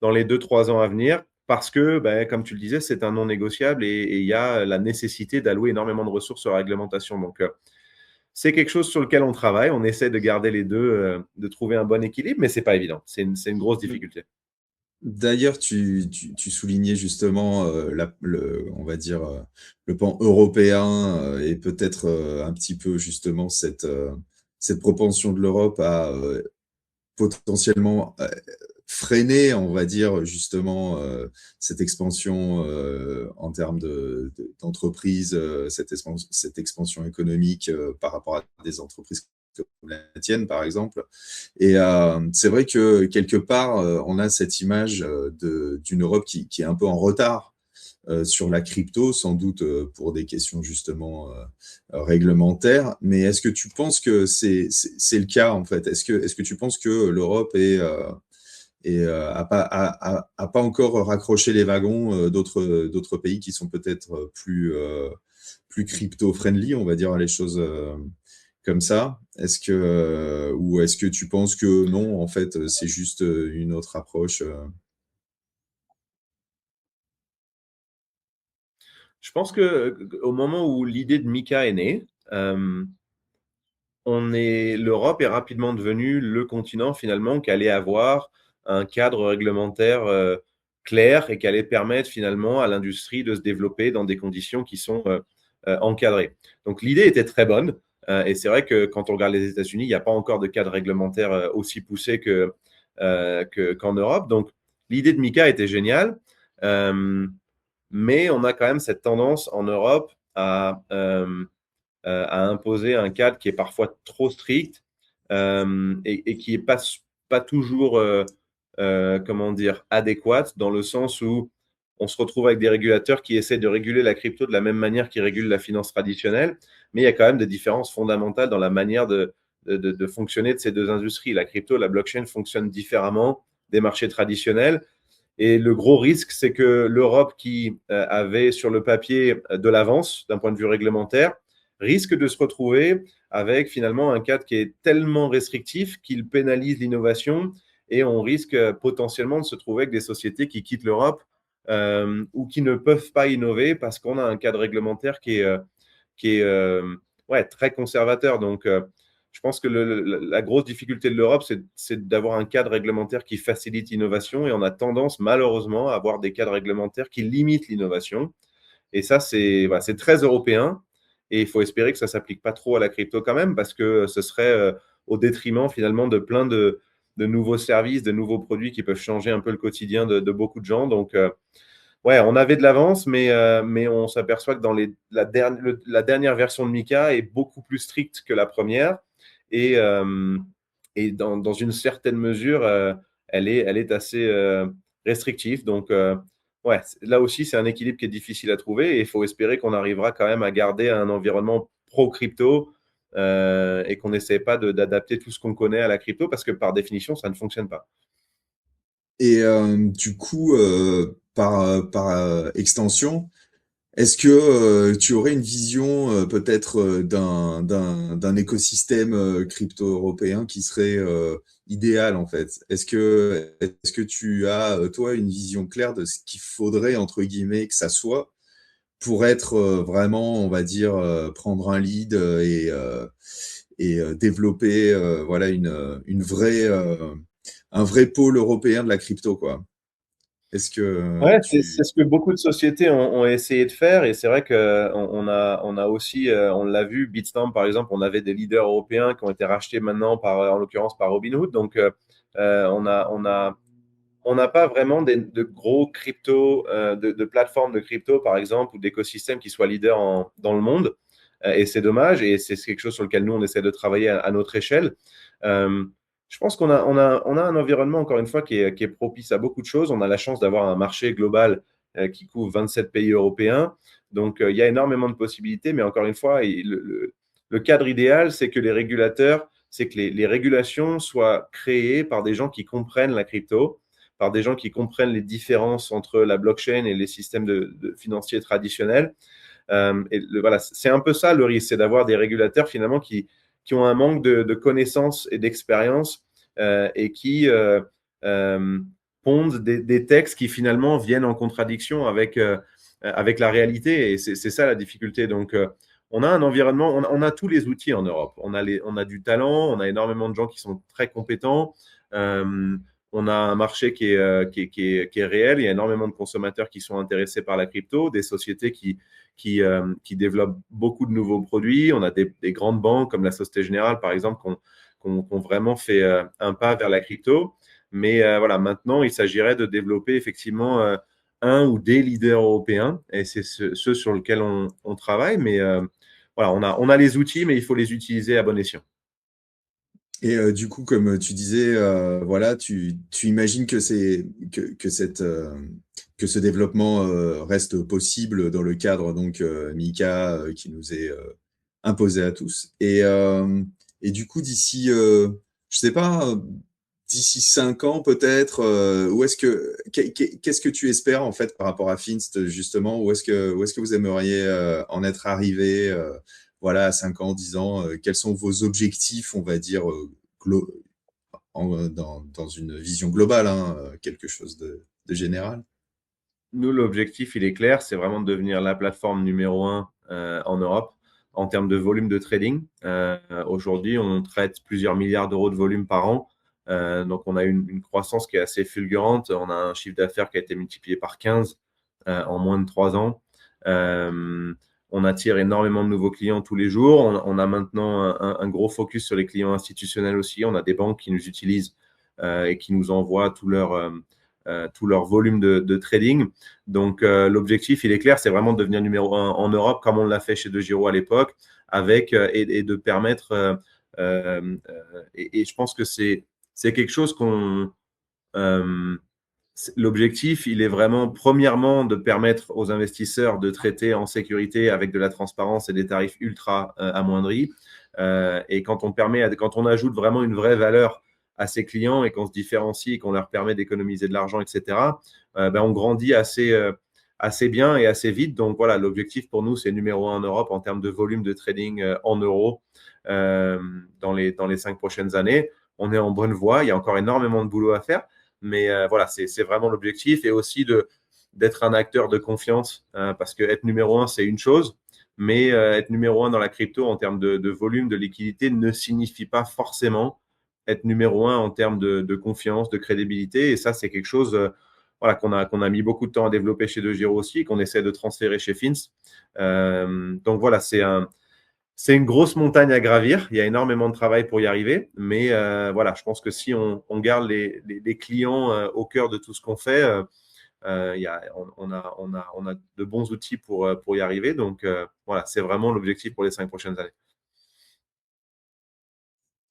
[SPEAKER 1] 2-3 ans à venir parce que, ben, comme tu le disais, c'est un non négociable et il y a la nécessité d'allouer énormément de ressources sur la réglementation. Donc, c'est quelque chose sur lequel on travaille. On essaie de garder les deux, de trouver un bon équilibre, mais c'est pas évident. C'est une grosse difficulté.
[SPEAKER 2] D'ailleurs, tu soulignais justement on va dire le pan européen et peut-être un petit peu justement cette propension de l'Europe à potentiellement freiner, on va dire justement cette expansion en termes d'entreprise, cette expansion économique par rapport à des entreprises comme la tienne, par exemple. Et c'est vrai que quelque part, on a cette image d'une Europe qui est un peu en retard sur la crypto, sans doute pour des questions justement réglementaires. Mais est-ce que tu penses que c'est le cas en fait? Est-ce que tu penses que l'Europe a pas encore raccroché les wagons d'autres pays qui sont peut-être plus crypto-friendly, on va dire les choses comme ça? Ou est-ce que tu penses que non, en fait, c'est juste une autre approche
[SPEAKER 1] Je pense que au moment où l'idée de Mika est née, l'Europe est rapidement devenue le continent finalement qui allait avoir un cadre réglementaire clair et qui allait permettre finalement à l'industrie de se développer dans des conditions qui sont encadrées. Donc l'idée était très bonne et c'est vrai que quand on regarde les États-Unis, il n'y a pas encore de cadre réglementaire aussi poussé qu'en Europe. Donc l'idée de Mika était géniale, mais on a quand même cette tendance en Europe à imposer un cadre qui est parfois trop strict et qui n'est pas toujours comment dire, adéquate, dans le sens où on se retrouve avec des régulateurs qui essaient de réguler la crypto de la même manière qu'ils régulent la finance traditionnelle, mais il y a quand même des différences fondamentales dans la manière de fonctionner de ces deux industries. La crypto, la blockchain fonctionnent différemment des marchés traditionnels. Et le gros risque, c'est que l'Europe, qui avait sur le papier de l'avance d'un point de vue réglementaire, risque de se retrouver avec finalement un cadre qui est tellement restrictif qu'il pénalise l'innovation, et on risque potentiellement de se trouver avec des sociétés qui quittent l'Europe ou qui ne peuvent pas innover parce qu'on a un cadre réglementaire qui est ouais, très conservateur. Donc, je pense que la grosse difficulté de l'Europe, c'est d'avoir un cadre réglementaire qui facilite l'innovation, et on a tendance malheureusement à avoir des cadres réglementaires qui limitent l'innovation. Et ça, voilà, c'est très européen, et il faut espérer que ça ne s'applique pas trop à la crypto quand même, parce que ce serait au détriment finalement de plein de nouveaux services, de nouveaux produits qui peuvent changer un peu le quotidien de beaucoup de gens. Donc, ouais, on avait de l'avance, mais on s'aperçoit que la dernière version de Mika est beaucoup plus stricte que la première. Et, et dans une certaine mesure, elle est assez restrictive. Donc, ouais, là aussi, c'est un équilibre qui est difficile à trouver. Et il faut espérer qu'on arrivera quand même à garder un environnement pro-crypto et qu'on n'essaie pas d'adapter tout ce qu'on connaît à la crypto, parce que par définition, ça ne fonctionne pas.
[SPEAKER 2] Et du coup, par extension, est-ce que tu aurais une vision peut-être d'un écosystème crypto européen qui serait idéal en fait? Est-ce que tu as toi une vision claire de ce qu'il faudrait entre guillemets que ça soit pour être vraiment, on va dire, prendre un lead et développer voilà une vraie un vrai pôle européen de la crypto quoi? Est-ce que
[SPEAKER 1] Ouais, c'est
[SPEAKER 2] tu
[SPEAKER 1] ce que beaucoup de sociétés ont essayé de faire, et c'est vrai qu'on a aussi, on l'a vu, Bitstamp par exemple, on avait des leaders européens qui ont été rachetés maintenant en l'occurrence par Robinhood. Donc, on n'a pas vraiment de gros crypto, de plateformes de crypto par exemple, ou d'écosystèmes qui soient leaders dans le monde. Et c'est dommage, et c'est quelque chose sur lequel nous on essaie de travailler à notre échelle. Euh, je pense qu'on a un environnement, encore une fois, qui est propice à beaucoup de choses. On a la chance d'avoir un marché global qui couvre 27 pays européens. Donc, il y a énormément de possibilités. Mais encore une fois, le cadre idéal, c'est que les régulations soient créées par des gens qui comprennent la crypto, par des gens qui comprennent les différences entre la blockchain et les systèmes financiers traditionnels. Voilà, c'est un peu ça le risque, c'est d'avoir des régulateurs finalement qui ont un manque de connaissances et d'expérience et qui pondent des textes qui finalement viennent en contradiction avec la réalité. Et c'est ça la difficulté. Donc, on a un environnement, on a tous les outils en Europe. On a du talent, on a énormément de gens qui sont très compétents. Euh, on a un marché qui est réel. Il y a énormément de consommateurs qui sont intéressés par la crypto, des sociétés qui développent beaucoup de nouveaux produits. On a des grandes banques comme la Société Générale, par exemple, qui ont vraiment fait un pas vers la crypto. Mais voilà, maintenant, il s'agirait de développer effectivement un ou des leaders européens, et c'est ceux sur lesquels on travaille. Mais voilà, on a les outils, mais il faut les utiliser à bon escient.
[SPEAKER 2] et du coup, comme tu disais, voilà, tu imagines que ce développement reste possible dans le cadre donc MiCA qui nous est imposé à tous. Et du coup, je sais pas, d'ici 5 ans peut-être, où est-ce qu'est-ce que tu espères en fait par rapport à Finst justement? Où est-ce que vous aimeriez en être arrivé, voilà, à 5 ans, 10 ans? Quels sont vos objectifs, on va dire, glo- dans une vision globale, hein, quelque chose de général?
[SPEAKER 1] Nous, l'objectif, il est clair, c'est vraiment de devenir la plateforme numéro un en Europe en termes de volume de trading. Aujourd'hui, on traite plusieurs milliards d'euros de volume par an. Donc, on a une croissance qui est assez fulgurante. On a un chiffre d'affaires qui a été multiplié par 15 en moins de 3 ans. Euh, on attire énormément de nouveaux clients tous les jours. On a maintenant un gros focus sur les clients institutionnels aussi. On a des banques qui nous utilisent et qui nous envoient tous leurs tout leur volume de trading. Donc, l'objectif, il est clair, c'est vraiment de devenir numéro 1 en Europe, comme on l'a fait chez DeGiro à l'époque, avec et de permettre. Et je pense que c'est quelque chose qu'on. L'objectif, il est vraiment, premièrement, de permettre aux investisseurs de traiter en sécurité avec de la transparence et des tarifs ultra amoindris. Et quand on ajoute vraiment une vraie valeur à ses clients et qu'on se différencie et qu'on leur permet d'économiser de l'argent, etc., on grandit assez bien et assez vite. Donc voilà, l'objectif pour nous, c'est numéro 1 en Europe en termes de volume de trading en euros dans les 5 prochaines années. On est en bonne voie, il y a encore énormément de boulot à faire. Mais voilà, c'est vraiment l'objectif et aussi d'être un acteur de confiance parce que être numéro 1, c'est une chose, mais être numéro 1 dans la crypto en termes de volume, de liquidité ne signifie pas forcément être numéro 1 en termes de confiance, de crédibilité. Et ça, c'est quelque chose voilà, qu'on a mis beaucoup de temps à développer chez DeGiro aussi, qu'on essaie de transférer chez Fins. Donc voilà, c'est une grosse montagne à gravir. Il y a énormément de travail pour y arriver. Mais voilà, je pense que si on garde les clients au cœur de tout ce qu'on fait, on a de bons outils pour y arriver. Donc voilà, c'est vraiment l'objectif pour les 5 prochaines années.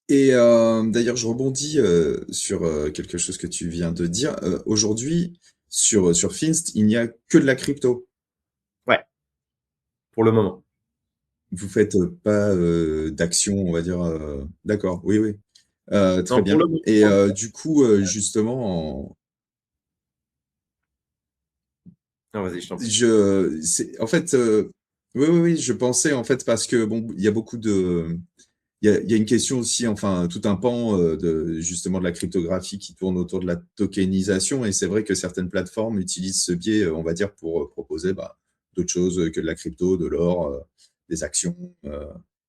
[SPEAKER 2] Et d'ailleurs, je rebondis sur quelque chose que tu viens de dire. Aujourd'hui, sur Finst, il n'y a que de la crypto.
[SPEAKER 1] Ouais, pour le moment.
[SPEAKER 2] Vous faites pas d'action, on va dire. D'accord, oui, oui. Très
[SPEAKER 1] Non, pour le
[SPEAKER 2] bien. Et
[SPEAKER 1] moment.
[SPEAKER 2] du coup, justement,
[SPEAKER 1] Non, vas-y, je t'en prie.
[SPEAKER 2] en fait, oui, oui, oui, je pensais en fait parce que bon, il y a beaucoup de, il y a une question aussi, enfin, tout un pan de justement de la cryptographie qui tourne autour de la tokenisation, et c'est vrai que certaines plateformes utilisent ce biais, on va dire, pour proposer d'autres choses que de la crypto, de l'or, des actions,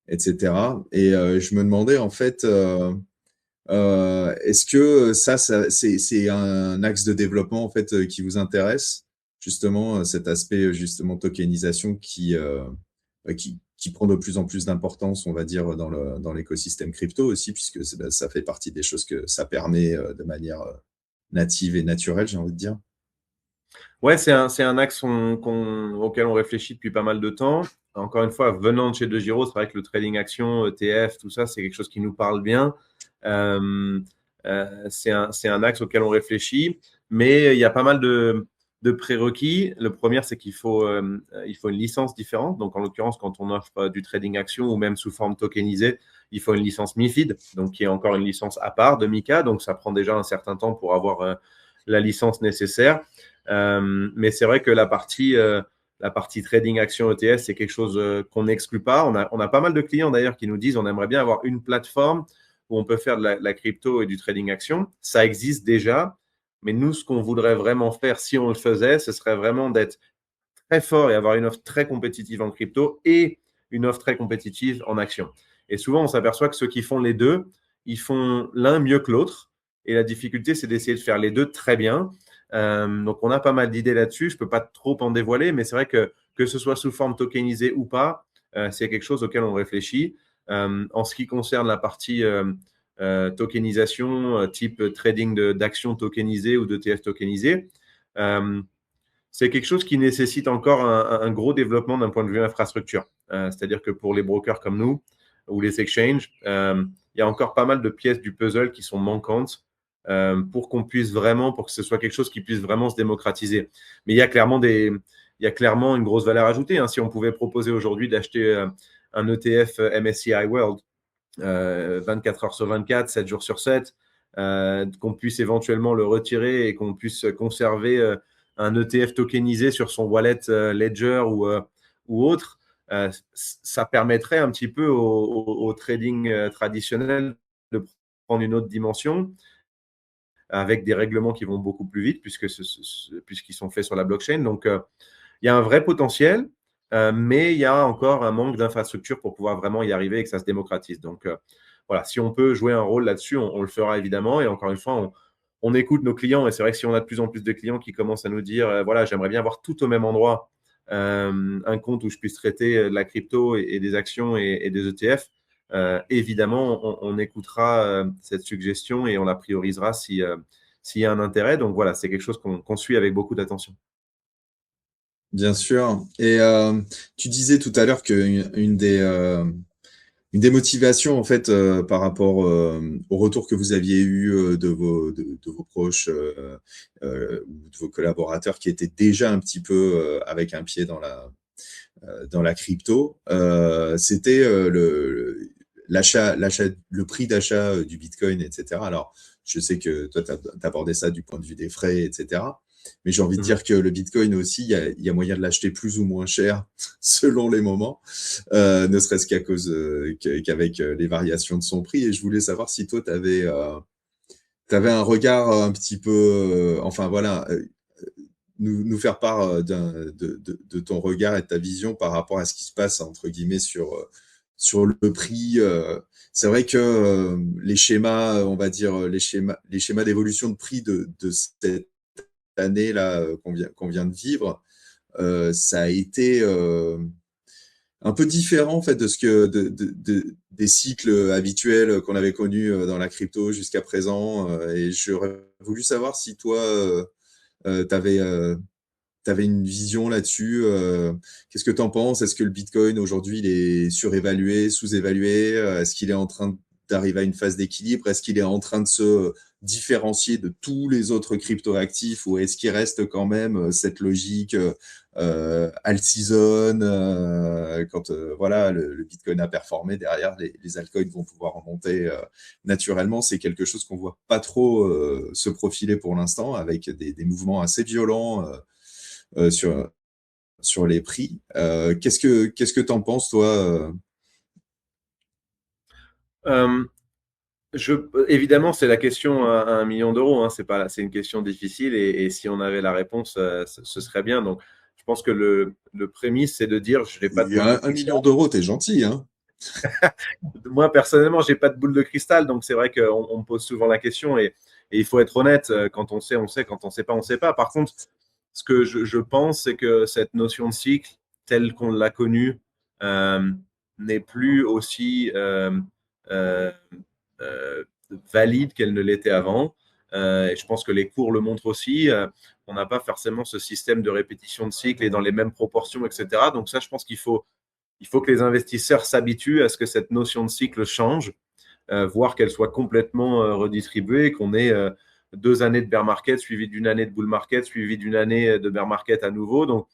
[SPEAKER 2] etc. Et je me demandais en fait, est-ce que c'est un axe de développement en fait qui vous intéresse, justement, cet aspect justement tokenisation qui prend de plus en plus d'importance, on va dire, dans l'écosystème crypto aussi, puisque ça fait partie des choses que ça permet de manière native et naturelle, j'ai envie de dire.
[SPEAKER 1] Ouais, c'est un axe auquel on réfléchit depuis pas mal de temps. Encore une fois, venant de chez DeGiro, c'est vrai que le trading action, ETF, tout ça, c'est quelque chose qui nous parle bien. Euh, c'est un axe auquel on réfléchit, mais il y a pas mal de prérequis. Le premier, c'est il faut une licence différente. Donc, en l'occurrence, quand on offre du trading action ou même sous forme tokenisée, il faut une licence MiFID, donc qui est encore une licence à part de MiCA. Donc, ça prend déjà un certain temps pour avoir la licence nécessaire. Mais c'est vrai que la partie trading action ETS, c'est quelque chose qu'on n'exclut pas. On a pas mal de clients d'ailleurs qui nous disent on aimerait bien avoir une plateforme où on peut faire de la crypto et du trading action. Ça existe déjà. Mais nous, ce qu'on voudrait vraiment faire, si on le faisait, ce serait vraiment d'être très fort et avoir une offre très compétitive en crypto et une offre très compétitive en action. Et souvent, on s'aperçoit que ceux qui font les deux, ils font l'un mieux que l'autre. Et la difficulté, c'est d'essayer de faire les deux très bien. Donc, on a pas mal d'idées là-dessus. Je ne peux pas trop en dévoiler, mais c'est vrai que ce soit sous forme tokenisée ou pas, c'est quelque chose auquel on réfléchit. En ce qui concerne la partie tokenisation, type trading d'actions tokenisées ou d'ETF tokenisées, c'est quelque chose qui nécessite encore un gros développement d'un point de vue infrastructure. C'est-à-dire que pour les brokers comme nous ou les exchanges, il y a encore pas mal de pièces du puzzle qui sont manquantes pour pour que ce soit quelque chose qui puisse vraiment se démocratiser. Mais il y a clairement une grosse valeur ajoutée. Hein. Si on pouvait proposer aujourd'hui d'acheter un ETF MSCI World 24 heures sur 24, 7 jours sur 7, qu'on puisse éventuellement le retirer et qu'on puisse conserver un ETF tokenisé sur son wallet Ledger ou autre, ça permettrait un petit peu au trading traditionnel de prendre une autre dimension avec des règlements qui vont beaucoup plus vite puisqu'ils sont faits sur la blockchain. Donc, il y a un vrai potentiel, mais il y a encore un manque d'infrastructure pour pouvoir vraiment y arriver et que ça se démocratise. Donc, voilà, si on peut jouer un rôle là-dessus, on le fera évidemment. Et encore une fois, on écoute nos clients. Et c'est vrai que si on a de plus en plus de clients qui commencent à nous dire, voilà, j'aimerais bien avoir tout au même endroit un compte où je puisse traiter de la crypto et des actions et des ETF, évidemment, on écoutera cette suggestion et on la priorisera si s'il y a un intérêt. Donc voilà, c'est quelque chose qu'on suit avec beaucoup d'attention.
[SPEAKER 2] Bien sûr. Et tu disais tout à l'heure qu'une une des motivations, en fait, par rapport, au retour que vous aviez eu, de vos proches, ou de vos collaborateurs qui étaient déjà un petit peu, avec un pied dans la crypto, c'était, le prix d'achat, du bitcoin et cetera. Alors, je sais que toi, tu abordé ça du point de vue des frais et cetera. Mais j'ai envie de
[SPEAKER 1] Mhm.
[SPEAKER 2] dire que le bitcoin aussi, il y a moyen de l'acheter plus ou moins cher selon les moments, ne serait-ce qu'à cause, qu'avec, les variations de son prix. Et je voulais savoir si toi, tu avais, un regard, un petit peu, enfin voilà, nous faire part, de ton regard et de ta vision par rapport à ce qui se passe, entre guillemets, sur le prix. C'est vrai que, les schémas, on va dire, les schémas d'évolution de prix de cette année-là, qu'on vient de vivre, ça a été, un peu différent en fait de ce que des cycles habituels qu'on avait connus, dans la crypto jusqu'à présent. Et j'aurais voulu savoir si toi, tu avais, une vision là-dessus. Qu'est-ce que tu en penses? Est-ce que le Bitcoin aujourd'hui il est surévalué, sous-évalué? Est-ce qu'il est en train d'arriver à une phase d'équilibre? Est-ce qu'il est en train de se différencier de tous les autres crypto-actifs, ou est-ce qu'il reste quand même, cette logique, alt season, quand, voilà, le Bitcoin a performé, derrière les altcoins vont pouvoir remonter, naturellement? C'est quelque chose qu'on voit pas trop, se profiler pour l'instant, avec des mouvements assez violents, sur les prix. Qu'est-ce que tu en penses, toi?
[SPEAKER 1] Euh, Évidemment, c'est la question à 1 million d'euros, hein. C'est une question difficile et si on avait la réponse, ce serait bien. Donc, je pense que le prémisse, c'est de dire, je n'ai pas de
[SPEAKER 2] Il y
[SPEAKER 1] boule de
[SPEAKER 2] a 1 million
[SPEAKER 1] cristal.
[SPEAKER 2] d'euros, t'es gentil, hein?
[SPEAKER 1] Moi, personnellement, j'ai pas de boule de cristal, donc c'est vrai qu'on me pose souvent la question et il faut être honnête. Quand on sait, on sait. Quand on sait pas, on sait pas. Par contre, ce que je pense, c'est que cette notion de cycle, telle qu'on l'a connue, euh, n'est plus aussi euh, euh, valide qu'elle ne l'était avant. Et je pense que les cours le montrent aussi. On n'a pas forcément ce système de répétition de cycle et dans les mêmes proportions, etc. Donc ça, je pense qu'il faut que les investisseurs s'habituent à ce que cette notion de cycle change, voire qu'elle soit complètement redistribuée, qu'on ait 2 années de bear market suivies d'une année de bull market, suivies d'une année de bear market à nouveau. Donc,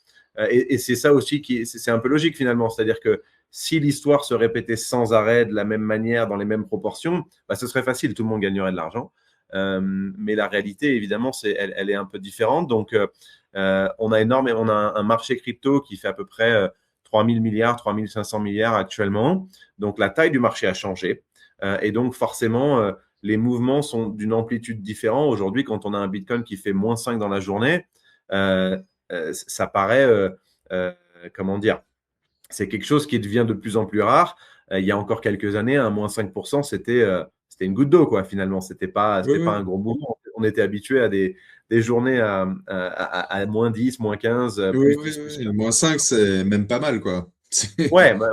[SPEAKER 1] et c'est ça aussi c'est un peu logique finalement. C'est-à-dire que si l'histoire se répétait sans arrêt de la même manière, dans les mêmes proportions, bah, ce serait facile, tout le monde gagnerait de l'argent. Mais la réalité, évidemment, elle est un peu différente. Donc, on a un marché crypto qui fait à peu près 3 000 milliards, 3 500 milliards actuellement. Donc, la taille du marché a changé. Et donc, forcément, les mouvements sont d'une amplitude différente. Aujourd'hui, quand on a un Bitcoin qui fait -5 dans la journée, euh, ça paraît, euh, comment dire, c'est quelque chose qui devient de plus en plus rare. Il y a encore quelques années, un -5%, c'était une goutte d'eau, quoi, finalement.
[SPEAKER 2] Oui,
[SPEAKER 1] C'était pas
[SPEAKER 2] oui.
[SPEAKER 1] un gros mouvement. On était habitué à des journées à -10, -15,
[SPEAKER 2] Oui,
[SPEAKER 1] plus
[SPEAKER 2] oui,
[SPEAKER 1] 10, plus
[SPEAKER 2] oui.
[SPEAKER 1] 15.
[SPEAKER 2] -5, c'est même pas mal, quoi.
[SPEAKER 1] Ouais, bah,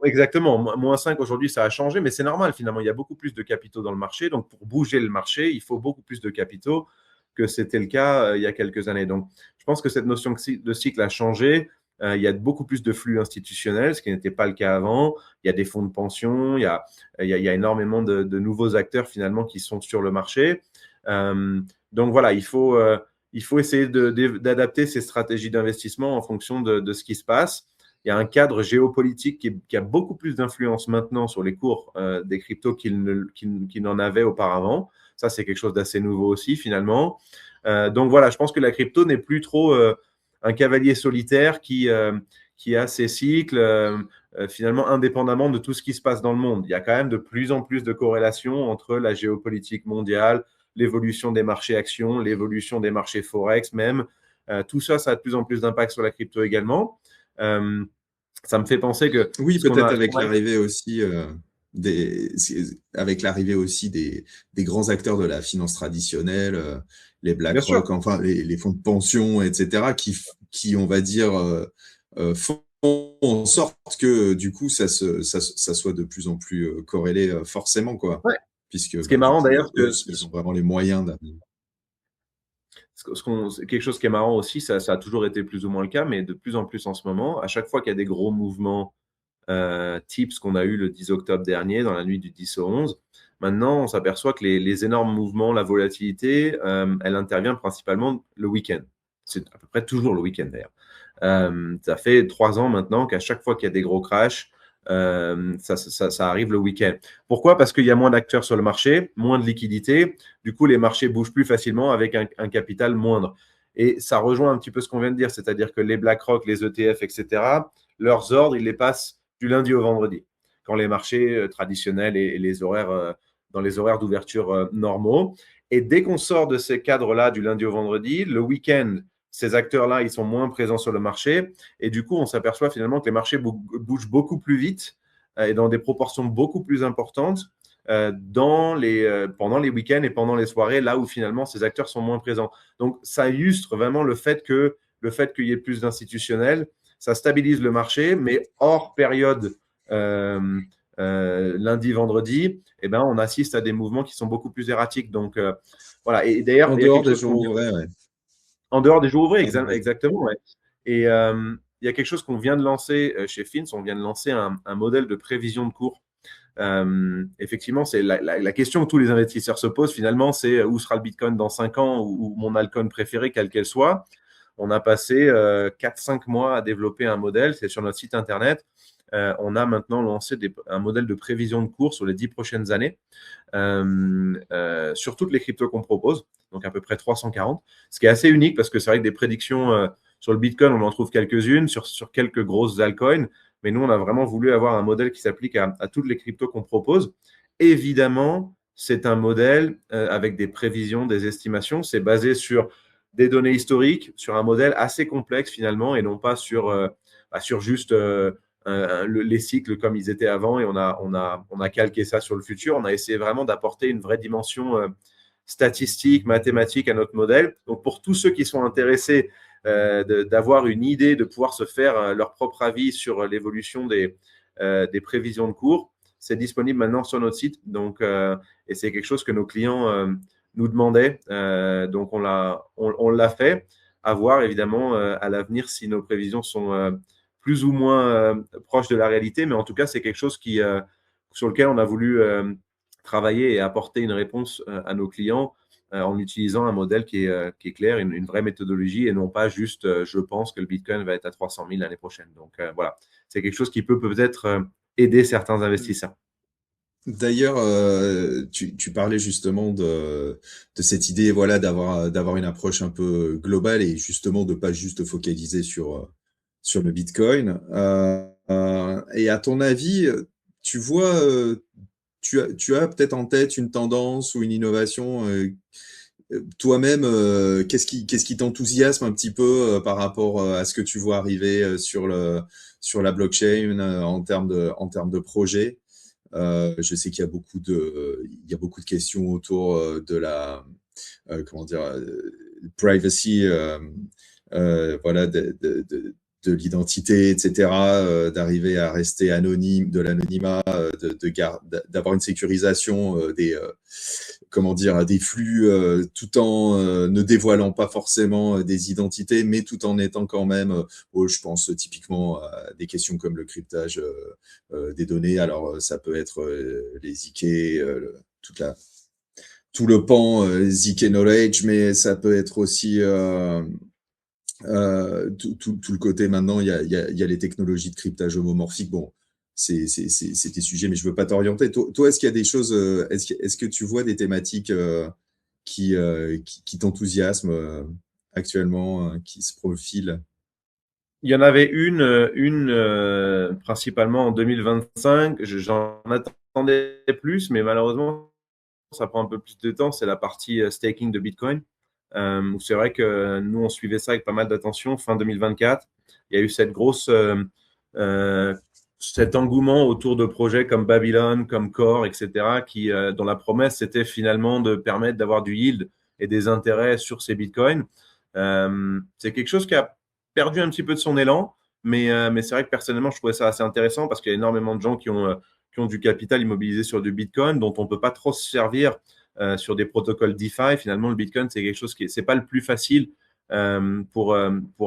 [SPEAKER 1] exactement. -5 aujourd'hui, ça a changé, mais c'est normal finalement. Il y a beaucoup plus de capitaux dans le marché. Donc, pour bouger le marché, il faut beaucoup plus de capitaux que c'était le cas il y a quelques années. Donc, je pense que cette notion de cycle a changé. Il y a beaucoup plus de flux institutionnels, ce qui n'était pas le cas avant. Il y a des fonds de pension, il y a énormément de nouveaux acteurs finalement qui sont sur le marché. Euh, donc voilà, il faut essayer d'adapter ses stratégies d'investissement en fonction de ce qui se passe. Il y a un cadre géopolitique qui a beaucoup plus d'influence maintenant sur les cours des cryptos qu'il n'en avait auparavant. Ça, c'est quelque chose d'assez nouveau aussi, finalement. Donc voilà, je pense que la crypto n'est plus trop un cavalier solitaire qui a ses cycles, finalement, indépendamment de tout ce qui se passe dans le monde. Il y a quand même de plus en plus de corrélations entre la géopolitique mondiale, l'évolution des marchés actions, l'évolution des marchés forex même. Tout ça, ça a de plus en plus d'impact sur la crypto également. Euh, Ça me fait penser que
[SPEAKER 2] Oui,
[SPEAKER 1] ce qu'on
[SPEAKER 2] peut-être
[SPEAKER 1] a, ce
[SPEAKER 2] avec
[SPEAKER 1] qu'on a
[SPEAKER 2] l'arrivée aussi, avec l'arrivée aussi des grands acteurs de la finance traditionnelle, les
[SPEAKER 1] bien sûr,
[SPEAKER 2] BlackRock, enfin les fonds de pension, etc., qui on va dire, font en sorte que du coup ça soit de plus en plus, corrélé, forcément, quoi.
[SPEAKER 1] ouais.
[SPEAKER 2] Puisque
[SPEAKER 1] Ce qui est
[SPEAKER 2] bah, du
[SPEAKER 1] marrant
[SPEAKER 2] coup,
[SPEAKER 1] d'ailleurs,
[SPEAKER 2] eux, ils ont vraiment les moyens
[SPEAKER 1] quelque chose qui est marrant aussi, ça a toujours été plus ou moins le cas, mais de plus en plus en ce moment, à chaque fois qu'il y a des gros mouvements type ce qu'on a eu le 10 octobre dernier, dans la nuit du 10 au 11, maintenant, on s'aperçoit que les énormes mouvements, la volatilité, elle intervient principalement le week-end. C'est à peu près toujours le week-end d'ailleurs. Ça fait 3 ans maintenant qu'à chaque fois qu'il y a des gros crashs, ça arrive le week-end. Pourquoi? Parce qu'il y a moins d'acteurs sur le marché, moins de liquidités. Du coup, les marchés bougent plus facilement avec un capital moindre. Et ça rejoint un petit peu ce qu'on vient de dire, c'est-à-dire que les BlackRock, les ETF, etc., leurs ordres, ils les passent du lundi au vendredi, quand les marchés traditionnels et les horaires, dans les horaires d'ouverture normaux. Et dès qu'on sort de ces cadres-là du lundi au vendredi, le week-end, ces acteurs-là, ils sont moins présents sur le marché. Et du coup, on s'aperçoit finalement que les marchés bougent beaucoup plus vite et dans des proportions beaucoup plus importantes pendant les week-ends et pendant les soirées, là où finalement ces acteurs sont moins présents. Donc, ça illustre vraiment le fait qu'il y ait plus d'institutionnels, ça stabilise le marché, mais hors période lundi, vendredi, eh ben, on assiste à des mouvements qui sont beaucoup plus erratiques. Donc, voilà. Et d'ailleurs,
[SPEAKER 2] En
[SPEAKER 1] il y a
[SPEAKER 2] dehors
[SPEAKER 1] quelque
[SPEAKER 2] des
[SPEAKER 1] chose
[SPEAKER 2] jours ouvrés, ouais.
[SPEAKER 1] en dehors des jours ouvrés,
[SPEAKER 2] En dehors-
[SPEAKER 1] exactement. Ouais. Et il y a quelque chose qu'on vient de lancer chez Fins, on vient de lancer un modèle de prévision de cours. Effectivement, c'est la question que tous les investisseurs se posent finalement, c'est où sera le Bitcoin dans 5 ans ou mon altcoin préféré, quelle qu'elle soit. On a passé 4-5 mois à développer un modèle, c'est sur notre site internet. On a maintenant lancé un modèle de prévision de cours sur les 10 prochaines années sur toutes les cryptos qu'on propose, donc à peu près 340, ce qui est assez unique parce que c'est vrai que des prédictions sur le Bitcoin, on en trouve quelques-unes, sur quelques grosses altcoins, mais nous, on a vraiment voulu avoir un modèle qui s'applique à toutes les cryptos qu'on propose. Évidemment, c'est un modèle avec des prévisions, des estimations, c'est basé sur des données historiques, sur un modèle assez complexe finalement, et non pas sur juste les cycles comme ils étaient avant, et on a calqué ça sur le futur. On a essayé vraiment d'apporter une vraie dimension statistique, mathématique à notre modèle. Donc pour tous ceux qui sont intéressés d'avoir une idée, de pouvoir se faire leur propre avis sur l'évolution des prévisions de cours, c'est disponible maintenant sur notre site. Donc, et c'est quelque chose que nos clients nous demandaient. Donc on l'a fait. À voir évidemment à l'avenir si nos prévisions sont plus ou moins proches de la réalité, mais en tout cas, c'est quelque chose sur lequel on a voulu travailler et apporter une réponse à nos clients en utilisant un modèle qui est clair, une vraie méthodologie et non pas juste je pense que le Bitcoin va être à 300 000 l'année prochaine. Donc voilà, c'est quelque chose qui peut peut-être aider certains investisseurs.
[SPEAKER 2] D'ailleurs, tu parlais justement de cette idée, voilà, d'avoir une approche un peu globale et justement de pas juste focaliser sur le Bitcoin. Et à ton avis, tu vois, tu as peut-être en tête une tendance ou une innovation toi-même, qu'est-ce qui t'enthousiasme un petit peu par rapport à ce que tu vois arriver sur la blockchain en termes de projet? Je sais qu'il y a beaucoup de questions autour de la comment dire, privacy, voilà, de l'identité, etc., d'arriver à rester anonyme, de l'anonymat, d'avoir une sécurisation comment dire, des flux, tout en ne dévoilant pas forcément des identités, mais tout en étant quand même, je pense typiquement à des questions comme le cryptage des données. Alors, ça peut être les ZK, tout le pan ZK Knowledge, mais ça peut être aussi tout le côté maintenant, il y a les technologies de cryptage homomorphique. Bon, c'est tes sujets, mais je veux pas t'orienter. Toi, est-ce qu'il y a des choses, est-ce que tu vois des thématiques qui t'enthousiasment actuellement, qui se profilent?
[SPEAKER 1] Il y en avait une principalement en 2025. J'en attendais plus, mais malheureusement, ça prend un peu plus de temps. C'est la partie staking de Bitcoin. Où c'est vrai que nous, on suivait ça avec pas mal d'attention. Fin 2024, il y a eu euh, cet engouement autour de projets comme Babylon, comme Core, etc., dont la promesse c'était finalement de permettre d'avoir du yield et des intérêts sur ces bitcoins. C'est quelque chose qui a perdu un petit peu de son élan, mais c'est vrai que personnellement, je trouvais ça assez intéressant parce qu'il y a énormément de gens qui ont du capital immobilisé sur du bitcoin dont on ne peut pas trop se servir sur des protocoles DeFi, finalement, le Bitcoin, c'est quelque chose qui c'est pas le plus facile pour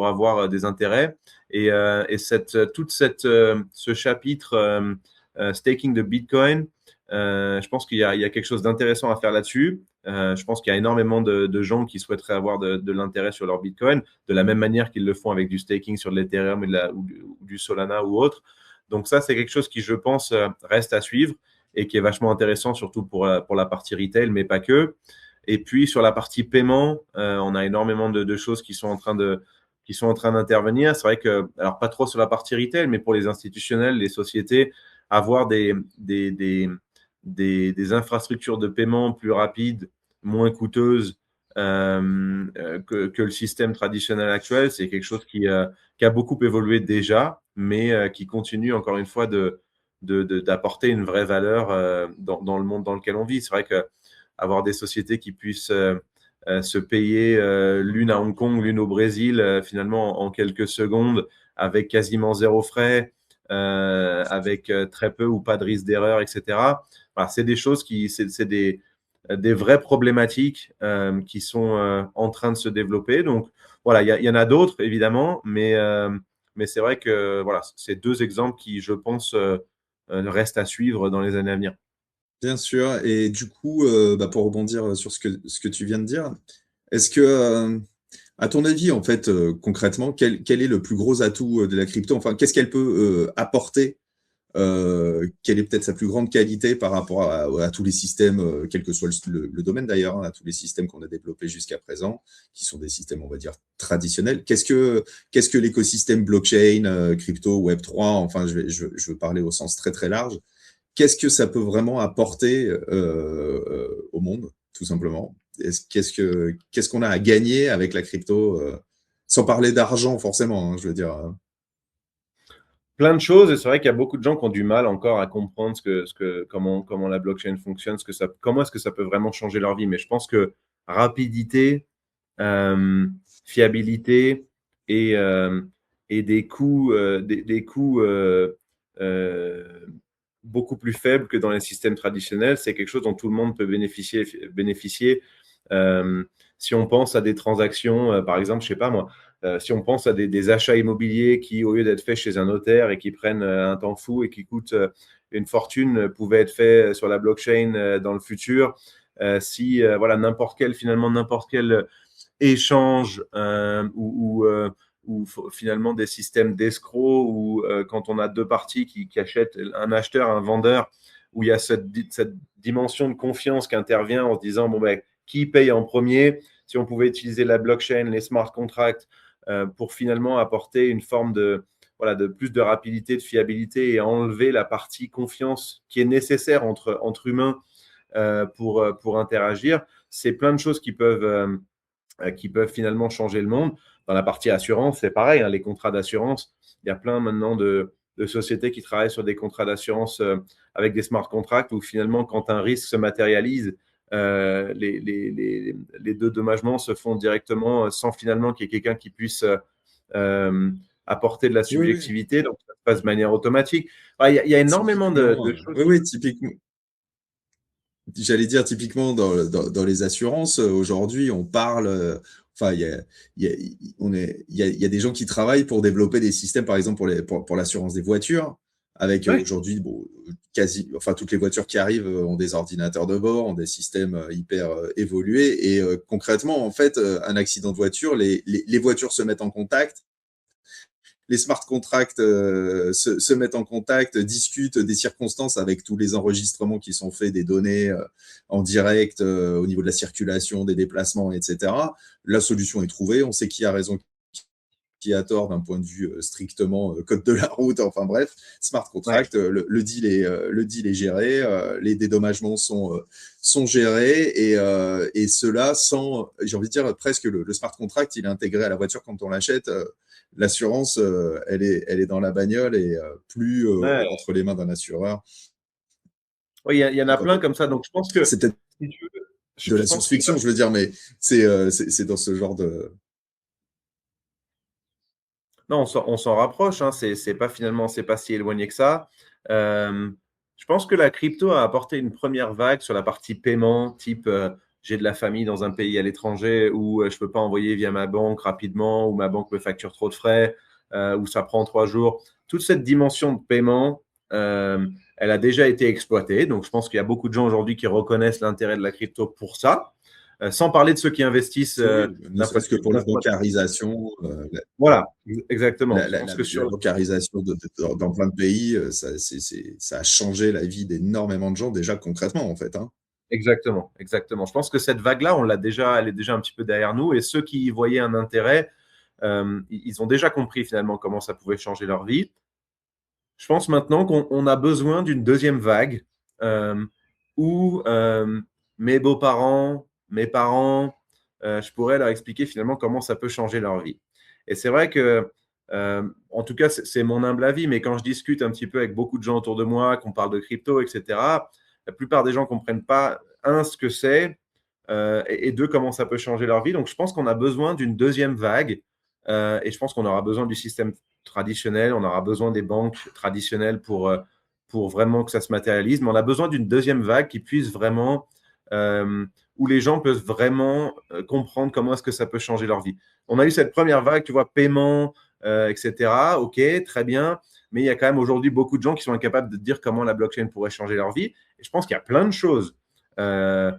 [SPEAKER 1] avoir des intérêts. Et ce chapitre staking de Bitcoin, je pense qu'il y a quelque chose d'intéressant à faire là-dessus. Je pense qu'il y a énormément de gens qui souhaiteraient avoir de l'intérêt sur leur Bitcoin, de la même manière qu'ils le font avec du staking sur de l'Ethereum ou du Solana ou autre. Donc ça, c'est quelque chose qui, je pense, reste à suivre et qui est vachement intéressant, surtout pour la partie retail, mais pas que. Et puis sur la partie paiement, on a énormément de choses qui sont en train d'intervenir. C'est vrai que, alors pas trop sur la partie retail, mais pour les institutionnels, les sociétés, avoir des infrastructures de paiement plus rapides, moins coûteuses que le système traditionnel actuel, c'est quelque chose qui a beaucoup évolué déjà, mais qui continue encore une fois d'apporter une vraie valeur dans le monde dans lequel on vit. C'est vrai que avoir des sociétés qui puissent se payer l'une à Hong Kong, l'une au Brésil, finalement en quelques secondes, avec quasiment zéro frais, avec très peu ou pas de risque d'erreur, etc. Voilà, c'est des choses c'est des vraies problématiques qui sont en train de se développer. Donc voilà, il y en a d'autres évidemment, mais c'est vrai que voilà, c'est deux exemples qui, je pense, restent à suivre dans les années à venir.
[SPEAKER 2] Bien sûr. Et du coup, pour rebondir sur ce que tu viens de dire, est-ce que, à ton avis, en fait, concrètement, quel est le plus gros atout de la crypto? Enfin, qu'est-ce qu'elle peut apporter? Quelle est peut-être sa plus grande qualité par rapport à tous les systèmes, quel que soit le domaine d'ailleurs, hein, à tous les systèmes qu'on a développés jusqu'à présent, qui sont des systèmes, on va dire, traditionnels. Qu'est-ce que l'écosystème blockchain, crypto, Web3, enfin, je veux parler au sens très très large, qu'est-ce que ça peut vraiment apporter au monde, tout simplement? Qu'est-ce qu'on a à gagner avec la crypto, sans parler d'argent forcément, hein, je veux dire.
[SPEAKER 1] Plein de choses, et c'est vrai qu'il y a beaucoup de gens qui ont du mal encore à comprendre comment la blockchain fonctionne, comment est-ce que ça peut vraiment changer leur vie. Mais je pense que rapidité, euh, fiabilité et et des coûts euh, beaucoup plus faibles que dans les systèmes traditionnels, c'est quelque chose dont tout le monde peut bénéficier. Euh, si on pense à des transactions, par exemple, je sais pas moi, si on pense à des achats immobiliers qui, au lieu d'être faits chez un notaire et qui prennent un temps fou et qui coûtent une fortune, pouvaient être faits sur la blockchain dans le futur. Si voilà, n'importe quel échange ou finalement des systèmes d'escrocs ou quand on a deux parties qui achètent, un acheteur, un vendeur, où il y a cette dimension de confiance qui intervient en se disant, bon, ben, qui paye en premier? Si on pouvait utiliser la blockchain, les smart contracts, pour finalement apporter une forme voilà, de plus de rapidité, de fiabilité et enlever la partie confiance qui est nécessaire entre humains pour interagir, c'est plein de choses qui peuvent finalement changer le monde. Dans la partie assurance, c'est pareil, hein, les contrats d'assurance, il y a plein maintenant de sociétés qui travaillent sur des contrats d'assurance avec des smart contracts où finalement, quand un risque se matérialise, les deux dommagements se font directement sans finalement qu'il y ait quelqu'un qui puisse euh, apporter de la
[SPEAKER 2] Oui, oui.
[SPEAKER 1] subjectivité, donc ça se passe de manière automatique. Il y a énormément
[SPEAKER 2] Typiquement,
[SPEAKER 1] de choses.
[SPEAKER 2] oui, oui, typiquement. J'allais dire typiquement dans les assurances, aujourd'hui, on parle, enfin, il y a, il y a des gens qui travaillent pour développer des systèmes, par exemple, pour l'assurance des voitures, avec
[SPEAKER 1] Ouais,
[SPEAKER 2] aujourd'hui, bon, enfin, toutes les voitures qui arrivent ont des ordinateurs de bord, ont des systèmes hyper évolués. Et concrètement, en fait, un accident de voiture, les voitures se mettent en contact, les smart contracts se mettent en contact, discutent des circonstances avec tous les enregistrements qui sont faits des données en direct au niveau de la circulation, des déplacements, etc. La solution est trouvée, on sait qui a raison, qui a tort d'un point de vue strictement code de la route, enfin bref, smart
[SPEAKER 1] ouais.
[SPEAKER 2] contract, le deal est géré, les dédommagements sont gérés et cela sans, j'ai envie de dire presque le smart contract, il est intégré à la voiture quand on l'achète. L'assurance, elle est dans la bagnole et plus
[SPEAKER 1] Ouais.
[SPEAKER 2] entre les mains d'un assureur.
[SPEAKER 1] Oui, il y en a
[SPEAKER 2] Donc,
[SPEAKER 1] plein comme ça. Donc, je pense que,
[SPEAKER 2] c'est peut-être
[SPEAKER 1] si tu veux,
[SPEAKER 2] de la
[SPEAKER 1] je pense qu'il
[SPEAKER 2] science-fiction, je veux dire, mais c'est dans ce genre de.
[SPEAKER 1] non, on s'en rapproche, hein. C'est pas finalement, c'est pas si éloigné que ça. Euh, Je pense que la crypto a apporté une première vague sur la partie paiement, type j'ai de la famille dans un pays à l'étranger où je ne peux pas envoyer via ma banque rapidement, ou ma banque me facture trop de frais, ou ça prend 3 jours. Toute cette dimension de paiement, elle a déjà été exploitée. Donc, je pense qu'il y a beaucoup de gens aujourd'hui qui reconnaissent l'intérêt de la crypto pour ça. Sans parler de ceux qui investissent
[SPEAKER 2] Oui, ne
[SPEAKER 1] d'un point
[SPEAKER 2] serait-ce que pour
[SPEAKER 1] d'un
[SPEAKER 2] la
[SPEAKER 1] point-
[SPEAKER 2] bancarisation,
[SPEAKER 1] Voilà, exactement. Je pense que
[SPEAKER 2] la
[SPEAKER 1] sur
[SPEAKER 2] bancarisation dans plein de pays, ça a changé la vie d'énormément de gens déjà concrètement en fait, hein.
[SPEAKER 1] Exactement, exactement. Je pense que cette vague-là, elle est déjà un petit peu derrière nous. Et ceux qui y voyaient un intérêt, ils ont déjà compris finalement comment ça pouvait changer leur vie. Je pense maintenant qu'on a besoin d'une deuxième vague euh, où mes beaux-parents, mes parents, je pourrais leur expliquer finalement comment ça peut changer leur vie. Et c'est vrai que, en tout cas, c'est mon humble avis, mais quand je discute un petit peu avec beaucoup de gens autour de moi, qu'on parle de crypto, etc., la plupart des gens ne comprennent pas, un, ce que c'est, et deux, comment ça peut changer leur vie. Donc, je pense qu'on a besoin d'une deuxième vague, et je pense qu'on aura besoin du système traditionnel, on aura besoin des banques traditionnelles pour vraiment que ça se matérialise, mais on a besoin d'une deuxième vague qui puisse vraiment, où les gens peuvent vraiment comprendre comment est-ce que ça peut changer leur vie. On a eu cette première vague, tu vois, paiement, etc. Ok, très bien, mais il y a quand même aujourd'hui beaucoup de gens qui sont incapables de dire comment la blockchain pourrait changer leur vie. Et je pense qu'il y a plein de choses que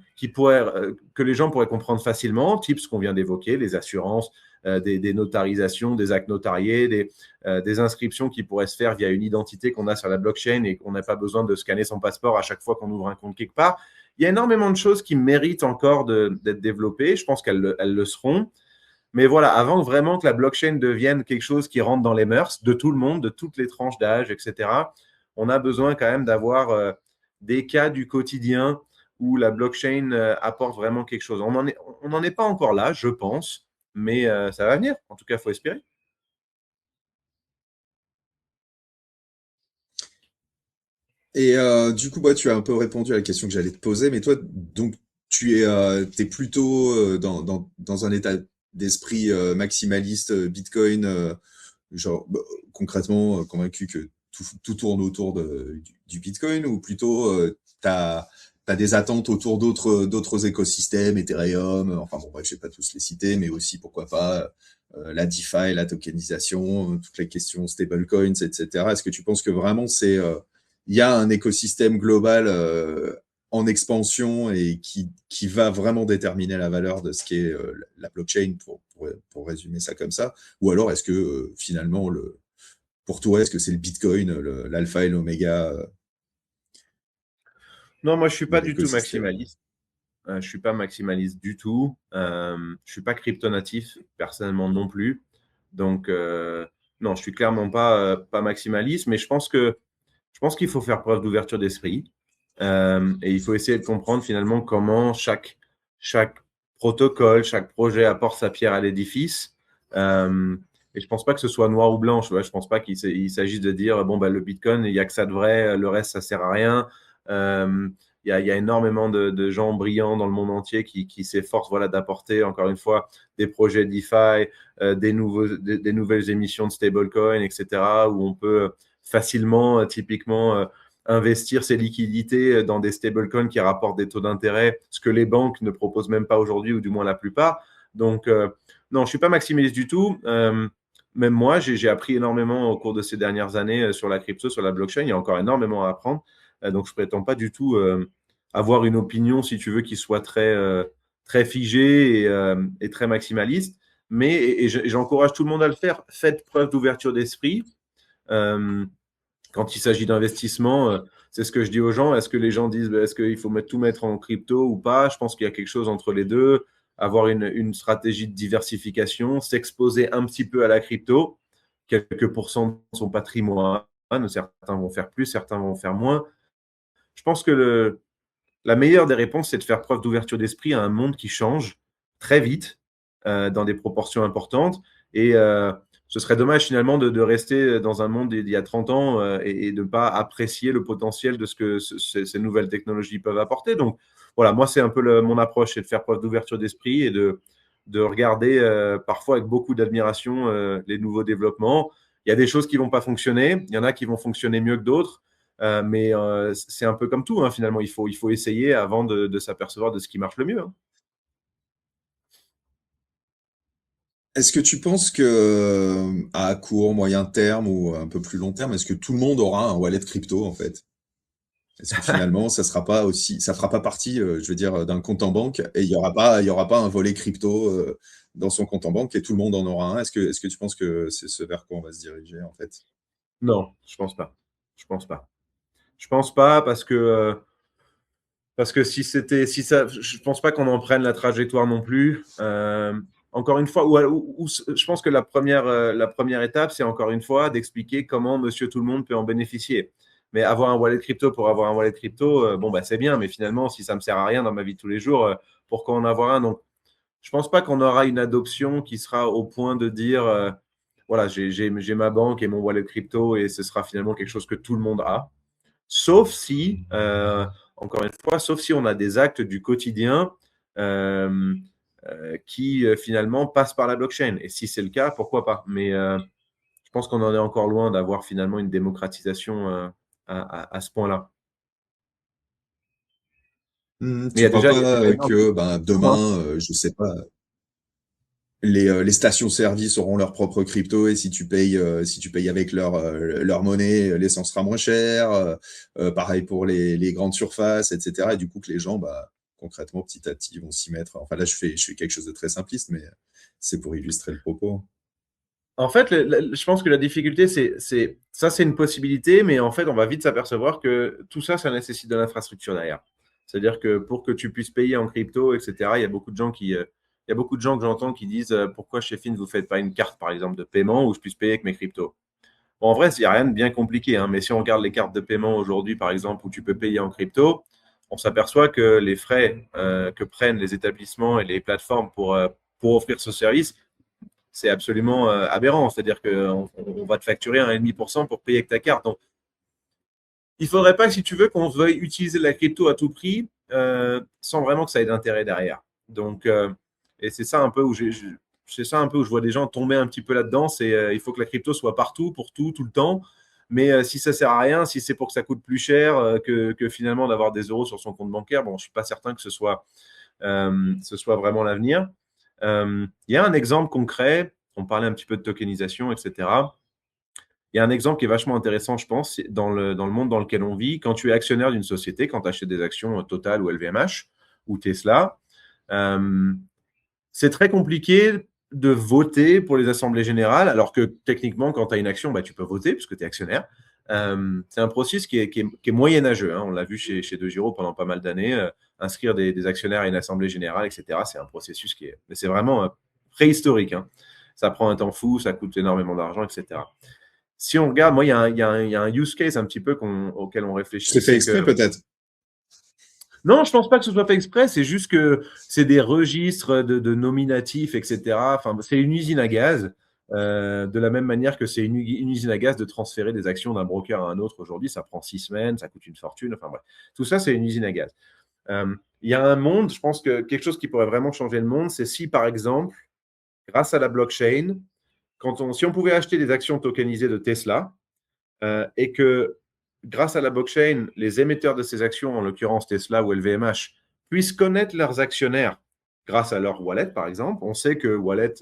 [SPEAKER 1] les gens pourraient comprendre facilement, type ce qu'on vient d'évoquer, les assurances, des notarisations, des actes notariés, des inscriptions qui pourraient se faire via une identité qu'on a sur la blockchain et qu'on n'a pas besoin de scanner son passeport à chaque fois qu'on ouvre un compte quelque part. Il y a énormément de choses qui méritent encore d'être développées. Je pense qu'elles le seront. Mais voilà, avant vraiment que la blockchain devienne quelque chose qui rentre dans les mœurs de tout le monde, de toutes les tranches d'âge, etc., on a besoin quand même d'avoir des cas du quotidien où la blockchain apporte vraiment quelque chose. On n'en est pas encore là, je pense, mais ça va venir. En tout cas, il faut espérer.
[SPEAKER 2] Et du coup, bah, tu as un peu répondu à la question que j'allais te poser, mais toi, donc, t'es plutôt dans un état d'esprit maximaliste Bitcoin, genre concrètement convaincu que tout tourne autour du Bitcoin, ou plutôt t'as des attentes autour d'autres écosystèmes, Ethereum, enfin bon bref, je vais pas tous les citer, mais aussi pourquoi pas la DeFi, la tokenisation, toutes les questions stablecoins, etc. Est-ce que tu penses que vraiment il y a un écosystème global en expansion et qui va vraiment déterminer la valeur de ce qu'est la blockchain, pour résumer ça comme ça? Ou alors est-ce que finalement, pour toi, est-ce que c'est le Bitcoin, l'alpha et l'oméga
[SPEAKER 1] Non, moi, je suis
[SPEAKER 2] de
[SPEAKER 1] pas du tout
[SPEAKER 2] l'écosystème?
[SPEAKER 1] maximaliste. Je suis pas maximaliste du tout. Je suis pas crypto natif, personnellement non plus. Donc, non, je suis clairement pas maximaliste, mais je pense qu'il faut faire preuve d'ouverture d'esprit. Et il faut essayer de comprendre finalement comment chaque protocole, chaque projet apporte sa pierre à l'édifice. Et je pense pas que ce soit noir ou blanc. Je pense pas qu'il s'agisse de dire bon, bah, le Bitcoin, il n'y a que ça de vrai, le reste, ça sert à rien. Euh, il y a énormément de gens brillants dans le monde entier qui s'efforcent voilà, d'apporter, encore une fois, des projets DeFi, des nouvelles émissions de stablecoin, etc., où on peut facilement, typiquement, investir ses liquidités dans des stablecoins qui rapportent des taux d'intérêt, ce que les banques ne proposent même pas aujourd'hui, ou du moins la plupart. Donc, non, je ne suis pas maximaliste du tout. Même moi, j'ai appris énormément au cours de ces dernières années sur la crypto, sur la blockchain. Il y a encore énormément à apprendre. Donc, je ne prétends pas du tout avoir une opinion, si tu veux, qui soit très figée et très maximaliste. Mais j'encourage tout le monde à le faire. Faites preuve d'ouverture d'esprit. Euh, Quand il s'agit d'investissement, c'est ce que je dis aux gens. Est-ce que les gens disent, est-ce qu'il faut tout mettre en crypto ou pas? Je pense qu'il y a quelque chose entre les deux. Avoir une stratégie de diversification, s'exposer un petit peu à la crypto, quelques pourcents de son patrimoine. Certains vont faire plus, certains vont faire moins. Je pense que la meilleure des réponses, c'est de faire preuve d'ouverture d'esprit à un monde qui change très vite, dans des proportions importantes. Et ce serait dommage finalement de rester dans un monde d'il y a 30 ans et de ne pas apprécier le potentiel de ce que ces nouvelles technologies peuvent apporter. Donc voilà, moi, c'est un peu mon approche, c'est de faire preuve d'ouverture d'esprit et de regarder parfois avec beaucoup d'admiration les nouveaux développements. Il y a des choses qui ne vont pas fonctionner, il y en a qui vont fonctionner mieux que d'autres. Mais c'est un peu comme tout, hein, finalement. Il faut essayer avant de s'apercevoir de ce qui marche le mieux, hein.
[SPEAKER 2] Est-ce que tu penses que à court, moyen terme ou un peu plus long terme, est-ce que tout le monde aura un wallet crypto en fait? Est-ce que finalement ça fera pas partie, je veux dire, d'un compte en banque et il y aura pas un volet crypto dans son compte en banque et tout le monde en aura un? Est-ce que tu penses que c'est ce vers quoi on va se diriger en fait?
[SPEAKER 1] Non, je pense pas. Je pense pas. Je pense pas parce que si ça, je pense pas qu'on en prenne la trajectoire non plus. Encore une fois, je pense que la première étape, c'est encore une fois d'expliquer comment Monsieur Tout le Monde peut en bénéficier. Mais avoir un wallet crypto pour avoir un wallet crypto, bon bah c'est bien, mais finalement, si ça me sert à rien dans ma vie de tous les jours, pourquoi en avoir un? Donc, je pense pas qu'on aura une adoption qui sera au point de dire, voilà, j'ai ma banque et mon wallet crypto et ce sera finalement quelque chose que tout le monde a. Sauf si, encore une fois, sauf si on a des actes du quotidien euh, qui finalement passent par la blockchain. Et si c'est le cas, pourquoi pas? Mais je pense qu'on en est encore loin d'avoir finalement une démocratisation à ce point-là. Mais il y
[SPEAKER 2] Tu
[SPEAKER 1] a
[SPEAKER 2] crois
[SPEAKER 1] déjà,
[SPEAKER 2] pas
[SPEAKER 1] un peu
[SPEAKER 2] que ben,
[SPEAKER 1] hein.
[SPEAKER 2] demain, je sais pas, les stations-service auront leur propre crypto et si tu payes avec leur monnaie, l'essence sera moins chère. Pareil pour les grandes surfaces, etc. Et du coup, que les gens, bah, concrètement, petit à petit, vont s'y mettre. Enfin, là, je fais quelque chose de très simpliste, mais c'est pour illustrer le propos.
[SPEAKER 1] En fait, je pense que la difficulté, ça, c'est une possibilité, mais en fait, on va vite s'apercevoir que tout ça, ça nécessite de l'infrastructure derrière. C'est-à-dire que pour que tu puisses payer en crypto, etc., il y a beaucoup de gens il y a beaucoup de gens que j'entends qui disent pourquoi chez Fin, vous ne faites pas une carte, par exemple, de paiement où je puisse payer avec mes cryptos. Bon, en vrai, il n'y a rien de bien compliqué, hein, mais si on regarde les cartes de paiement aujourd'hui, par exemple, où tu peux payer en crypto, on s'aperçoit que les frais que prennent les établissements et les plateformes pour offrir ce service, c'est absolument aberrant. C'est-à-dire qu'on va te facturer 1,5% pour payer avec ta carte. Donc, il ne faudrait pas, si tu veux, qu'on veuille utiliser la crypto à tout prix sans vraiment que ça ait d'intérêt derrière. Donc, et c'est ça un peu où c'est ça un peu où je vois des gens tomber un petit peu là-dedans. C'est il faut que la crypto soit partout, pour tout, tout le temps. Mais si ça sert à rien, si c'est pour que ça coûte plus cher que finalement d'avoir des euros sur son compte bancaire, bon, je suis pas certain que ce soit vraiment l'avenir. Il y a un exemple concret. On parlait un petit peu de tokenisation, etc. Il y a un exemple qui est vachement intéressant, je pense, dans le monde dans lequel on vit. Quand tu es actionnaire d'une société, quand tu achètes des actions Total ou LVMH ou Tesla, euh, c'est très compliqué de voter pour les assemblées générales, alors que techniquement, quand tu as une action, bah, tu peux voter puisque tu es actionnaire. C'est un processus qui est moyenâgeux, hein. On l'a vu chez De Giro pendant pas mal d'années. Inscrire des actionnaires à une assemblée générale, etc., c'est un processus mais c'est vraiment préhistorique, hein. Ça prend un temps fou, ça coûte énormément d'argent, etc. Si on regarde, moi, il y a un use case un petit peu auquel on réfléchit,
[SPEAKER 2] C'est fait
[SPEAKER 1] c'est
[SPEAKER 2] exprès
[SPEAKER 1] que
[SPEAKER 2] peut-être.
[SPEAKER 1] non, je pense pas que ce soit fait exprès, c'est juste que c'est des registres de nominatifs, etc. Enfin, c'est une usine à gaz, de la même manière que c'est une usine à gaz de transférer des actions d'un broker à un autre aujourd'hui. Ça prend 6 semaines, ça coûte une fortune. Enfin bref, tout ça, c'est une usine à gaz. Il y a un monde, je pense que quelque chose qui pourrait vraiment changer le monde, c'est si, par exemple, grâce à la blockchain, si on pouvait acheter des actions tokenisées de Tesla, et que grâce à la blockchain, les émetteurs de ces actions, en l'occurrence Tesla ou LVMH, puissent connaître leurs actionnaires grâce à leur wallet, par exemple. On sait que wallet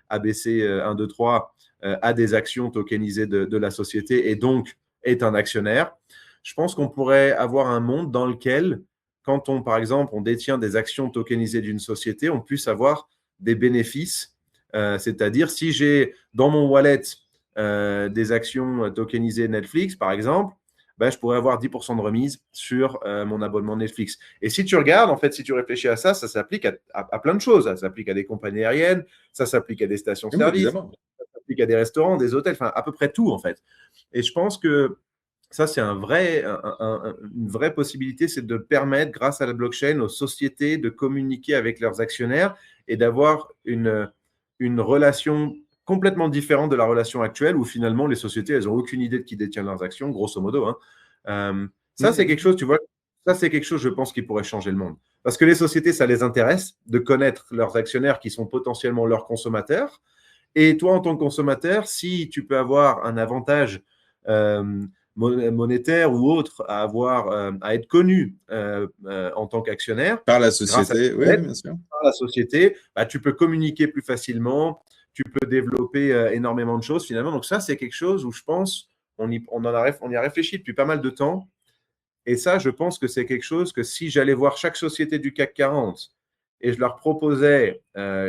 [SPEAKER 1] ABC 123 a des actions tokenisées de la société et donc est un actionnaire. Je pense qu'on pourrait avoir un monde dans lequel, quand par exemple, on détient des actions tokenisées d'une société, on puisse avoir des bénéfices. C'est-à-dire, si j'ai dans mon wallet des actions tokenisées Netflix, par exemple, ben, je pourrais avoir 10% de remise sur mon abonnement Netflix. Et si tu regardes, en fait, si tu réfléchis à ça, ça s'applique à plein de choses. Ça s'applique à des compagnies aériennes, ça s'applique à des
[SPEAKER 2] Oui,
[SPEAKER 1] stations-service,
[SPEAKER 2] évidemment.
[SPEAKER 1] ça s'applique à des restaurants, des hôtels, enfin à peu près tout, en fait. Et je pense que ça, c'est une vraie possibilité, c'est de permettre, grâce à la blockchain, aux sociétés de communiquer avec leurs actionnaires et d'avoir une relation complètement différente de la relation actuelle où finalement les sociétés, elles n'ont aucune idée de qui détient leurs actions, grosso modo, hein. Ça, c'est quelque
[SPEAKER 2] Mhm.
[SPEAKER 1] chose, tu vois, ça, c'est quelque chose, je pense, qui pourrait changer le monde. Parce que les sociétés, ça les intéresse de connaître leurs actionnaires qui sont potentiellement leurs consommateurs. Et toi, en tant que consommateur, si tu peux avoir un avantage monétaire ou autre à être connu en tant qu'actionnaire,
[SPEAKER 2] Par la
[SPEAKER 1] grâce à
[SPEAKER 2] société, oui, oui,
[SPEAKER 1] Internet,
[SPEAKER 2] bien sûr.
[SPEAKER 1] par la société, bah, tu peux communiquer plus facilement, tu peux développer énormément de choses finalement. Donc ça, c'est quelque chose où je pense, on y a réfléchi depuis pas mal de temps. Et ça, je pense que c'est quelque chose que si j'allais voir chaque société du CAC 40 et je leur proposais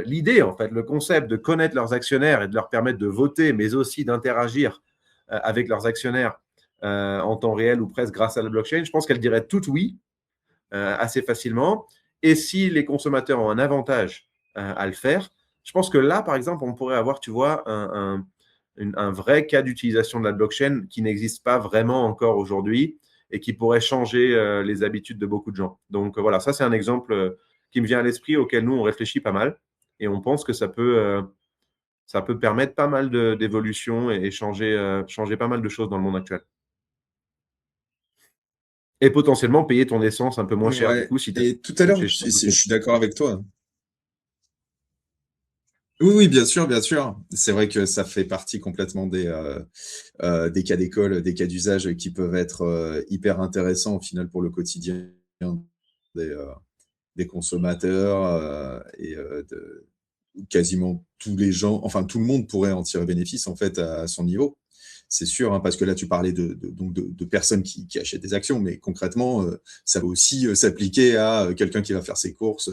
[SPEAKER 1] l'idée, en fait, le concept de connaître leurs actionnaires et de leur permettre de voter, mais aussi d'interagir avec leurs actionnaires en temps réel ou presque grâce à la blockchain, je pense qu'elles diraient toutes oui assez facilement. Et si les consommateurs ont un avantage à le faire, je pense que là, par exemple, on pourrait avoir, tu vois, un vrai cas d'utilisation de la blockchain qui n'existe pas vraiment encore aujourd'hui et qui pourrait changer les habitudes de beaucoup de gens. Donc voilà, ça c'est un exemple qui me vient à l'esprit auquel nous on réfléchit pas mal et on pense que ça peut permettre pas mal d'évolutions et changer, changer pas mal de choses dans le monde actuel. Et potentiellement payer ton essence un peu moins cher du
[SPEAKER 2] Ouais.
[SPEAKER 1] coup si tu as
[SPEAKER 2] Et tout à l'heure,
[SPEAKER 1] switché sur
[SPEAKER 2] je suis d'accord avec toi. Oui, oui, bien sûr, bien sûr. C'est vrai que ça fait partie complètement des cas d'école, des cas d'usage qui peuvent être hyper intéressants au final pour le quotidien des, euh, des consommateurs quasiment tous les gens, enfin tout le monde pourrait en tirer bénéfice en fait à son niveau. C'est sûr, hein, parce que là tu parlais de personnes qui achètent des actions, mais concrètement, ça peut aussi s'appliquer à quelqu'un qui va faire ses courses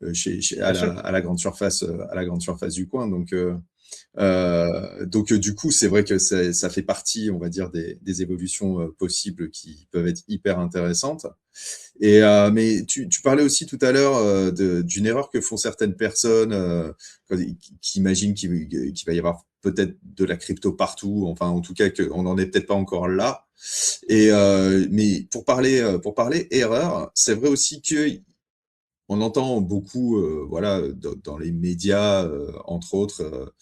[SPEAKER 1] Bien sûr.
[SPEAKER 2] à la grande surface du coin. Donc, du coup, c'est vrai que ça fait partie, on va dire, des évolutions possibles qui peuvent être hyper intéressantes. Mais tu parlais aussi tout à l'heure d'une erreur que font certaines personnes qui imaginent qu'il va y avoir peut-être de la crypto partout, enfin en tout cas qu'on n'en est peut-être pas encore là. Mais pour parler erreur, c'est vrai aussi que on entend beaucoup, voilà, dans les médias, entre autres,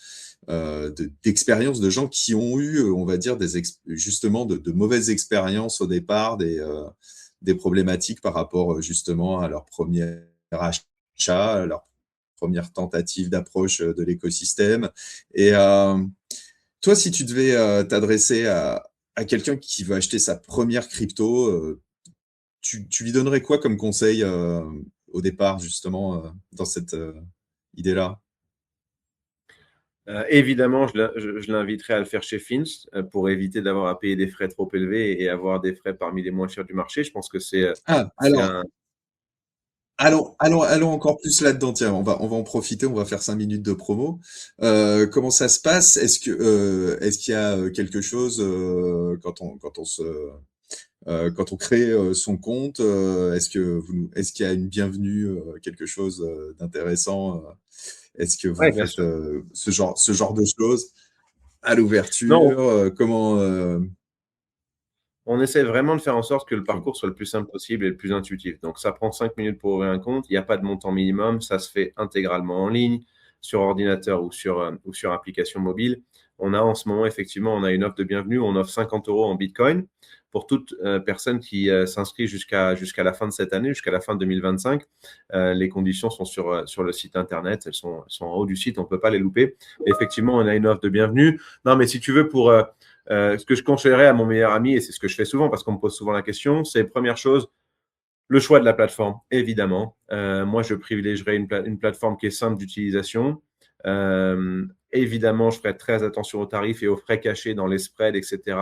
[SPEAKER 2] d'expériences de gens qui ont eu, on va dire, justement de mauvaises expériences au départ, des problématiques par rapport justement à leur premier achat, à leur première tentative d'approche de l'écosystème. Et toi, si tu devais t'adresser à quelqu'un qui veut acheter sa première crypto, tu lui donnerais quoi comme conseil au départ, justement, dans cette idée-là?
[SPEAKER 1] Évidemment, je l'inviterai à le faire chez Fins pour éviter d'avoir à payer des frais trop élevés et avoir des frais parmi les moins chers du marché. Je pense que
[SPEAKER 2] Ah,
[SPEAKER 1] c'est
[SPEAKER 2] alors,
[SPEAKER 1] un.
[SPEAKER 2] allons encore plus là-dedans. Tiens, on va en profiter. On va faire 5 minutes de promo. Comment ça se passe? Est-ce qu'il y a quelque chose quand on crée son compte? Est-ce qu'il y a une bienvenue, quelque chose d'intéressant? Est-ce que vous
[SPEAKER 1] Ouais, bien
[SPEAKER 2] faites
[SPEAKER 1] sûr.
[SPEAKER 2] ce genre de choses à l'ouverture?
[SPEAKER 1] Non,
[SPEAKER 2] Comment
[SPEAKER 1] on essaie vraiment de faire en sorte que le
[SPEAKER 2] com-
[SPEAKER 1] parcours soit le plus simple possible et le plus intuitif. Donc, ça prend 5 minutes pour ouvrir un compte. Il n'y a pas de montant minimum. Ça se fait intégralement en ligne, sur ordinateur ou sur application mobile. On a en ce moment, effectivement, on a une offre de bienvenue. On offre 50 euros en Bitcoin pour toute personne qui s'inscrit jusqu'à la fin de cette année, jusqu'à la fin de 2025. Les conditions sont sur le site internet. Elles sont en haut du site. On ne peut pas les louper. Effectivement, on a une offre de bienvenue. Non, mais si tu veux, ce que je conseillerais à mon meilleur ami, et c'est ce que je fais souvent parce qu'on me pose souvent la question, c'est première chose, le choix de la plateforme, évidemment. Moi, je privilégierais une plateforme qui est simple d'utilisation. Évidemment, je ferai très attention aux tarifs et aux frais cachés dans les spreads, etc.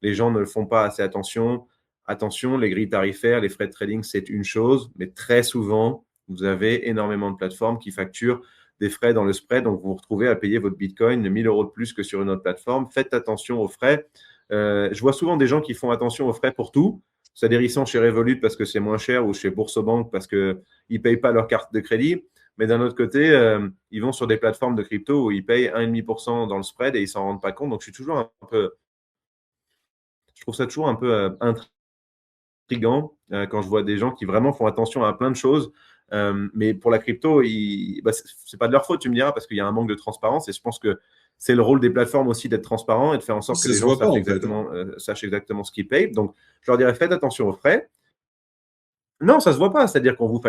[SPEAKER 1] Les gens ne le font pas assez attention. Attention, les grilles tarifaires, les frais de trading, c'est une chose, mais très souvent, vous avez énormément de plateformes qui facturent des frais dans le spread, donc vous vous retrouvez à payer votre Bitcoin de 1000 euros de plus que sur une autre plateforme. Faites attention aux frais. Je vois souvent des gens qui font attention aux frais pour tout. C'est-à-dire, ils sont chez Revolut parce que c'est moins cher ou chez Boursobank parce qu'ils ne payent pas leur carte de crédit. Mais d'un autre côté, ils vont sur des plateformes de crypto où ils payent 1,5% dans le spread et ils ne s'en rendent pas compte. Donc, je trouve ça toujours un peu intriguant quand je vois des gens qui vraiment font attention à plein de choses. Mais pour la crypto, bah, c'est pas de leur faute, tu me diras, parce qu'il y a un manque de transparence. Et je pense que c'est le rôle des plateformes aussi d'être transparent et de faire en sorte que
[SPEAKER 2] ça
[SPEAKER 1] les
[SPEAKER 2] se
[SPEAKER 1] gens
[SPEAKER 2] voit pas en fait, hein.
[SPEAKER 1] sachent exactement ce qu'ils payent. Donc, je leur dirais, faites attention aux frais. Non, ça se voit pas. C'est-à-dire qu'on on vous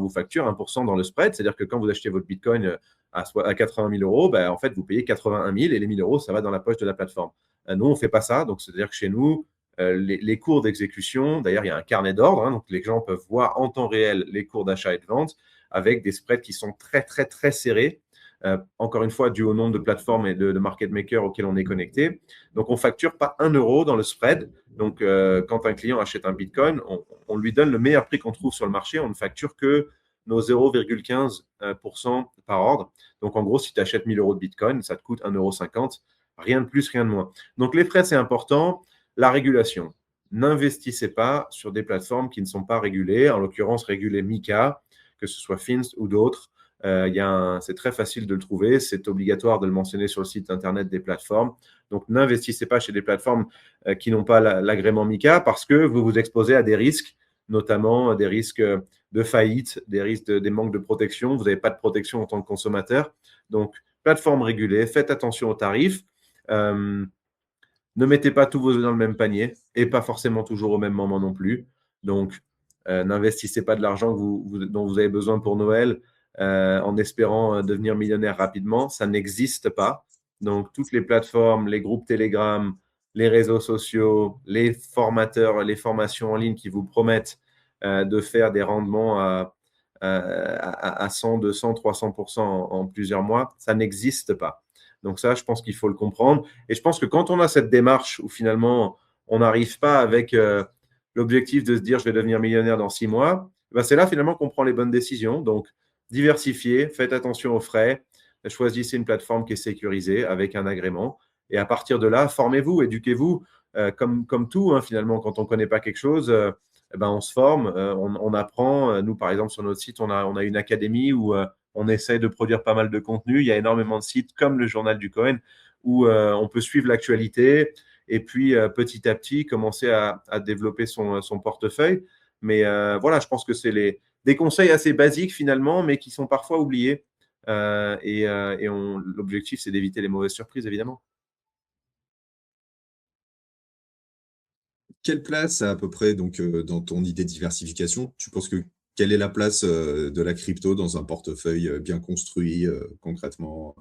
[SPEAKER 1] facture 1% dans le spread. C'est-à-dire que quand vous achetez votre Bitcoin à 80 000 euros, ben, en fait, vous payez 81 000 et les 1 000 euros, ça va dans la poche de la plateforme. Nous, on ne fait pas ça. Donc, c'est-à-dire que chez nous, les cours d'exécution, d'ailleurs, il y a un carnet d'ordre. Donc, les gens peuvent voir en temps réel les cours d'achat et de vente avec des spreads qui sont très, très, très serrés. Encore une fois, dû au nombre de plateformes et de market makers auxquels on est connecté. Donc, on ne facture pas 1 euro dans le spread. Donc, quand un client achète un Bitcoin, on lui donne le meilleur prix qu'on trouve sur le marché. On ne facture que nos 0,15% par ordre. Donc, en gros, si tu achètes 1000 euros de Bitcoin, ça te coûte 1,50 €. Rien de plus, rien de moins. Donc, les frais, c'est important. La régulation. N'investissez pas sur des plateformes qui ne sont pas régulées, en l'occurrence régulées MiCA, que ce soit Finst ou d'autres. C'est très facile de le trouver. C'est obligatoire de le mentionner sur le site internet des plateformes. Donc, n'investissez pas chez des plateformes qui n'ont pas l'agrément MiCA parce que vous vous exposez à des risques, notamment des risques de faillite, des risques des manques de protection. Vous n'avez pas de protection en tant que consommateur. Donc, plateforme régulée, faites attention aux tarifs. Ne mettez pas tous vos œufs dans le même panier et pas forcément toujours au même moment non plus. Donc, n'investissez pas de l'argent dont vous avez besoin pour Noël en espérant devenir millionnaire rapidement. Ça n'existe pas. Donc, toutes les plateformes, les groupes Telegram, les réseaux sociaux, les formateurs, les formations en ligne qui vous promettent de faire des rendements à 100, 200, 300% en plusieurs mois, ça n'existe pas. Donc ça, je pense qu'il faut le comprendre. Et je pense que quand on a cette démarche où finalement, on n'arrive pas avec l'objectif de se dire je vais devenir millionnaire dans 6 mois, ben c'est là finalement qu'on prend les bonnes décisions. Donc, diversifiez, faites attention aux frais, choisissez une plateforme qui est sécurisée avec un agrément. Et à partir de là, formez-vous, éduquez-vous. Comme tout, hein, finalement, quand on ne connaît pas quelque chose, ben on se forme, on apprend. Nous, par exemple, sur notre site, on a une académie où on essaye de produire pas mal de contenu. Il y a énormément de sites comme le Journal du Coin où on peut suivre l'actualité et puis petit à petit commencer à développer son portefeuille. Mais voilà, je pense que c'est des conseils assez basiques finalement, mais qui sont parfois oubliés. L'objectif, c'est d'éviter les mauvaises surprises, évidemment.
[SPEAKER 2] Quelle place à peu près donc, dans ton idée de diversification? Tu penses que quelle est la place, de la crypto dans un portefeuille, bien construit, concrètement?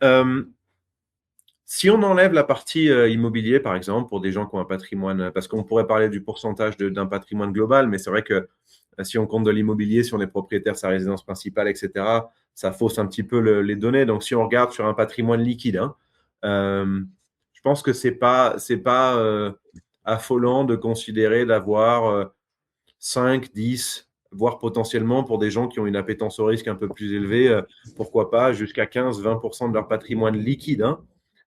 [SPEAKER 1] Euh, Si on enlève la partie immobilier, par exemple, pour des gens qui ont un patrimoine, parce qu'on pourrait parler du pourcentage d'un patrimoine global, mais c'est vrai que si on compte de l'immobilier, si on est propriétaire de sa résidence principale, etc., ça fausse un petit peu les données. Donc, si on regarde sur un patrimoine liquide, hein, je pense que c'est pas affolant de considérer d'avoir 5, 10, voire potentiellement pour des gens qui ont une appétence au risque un peu plus élevée, pourquoi pas jusqu'à 15-20% de leur patrimoine liquide, hein,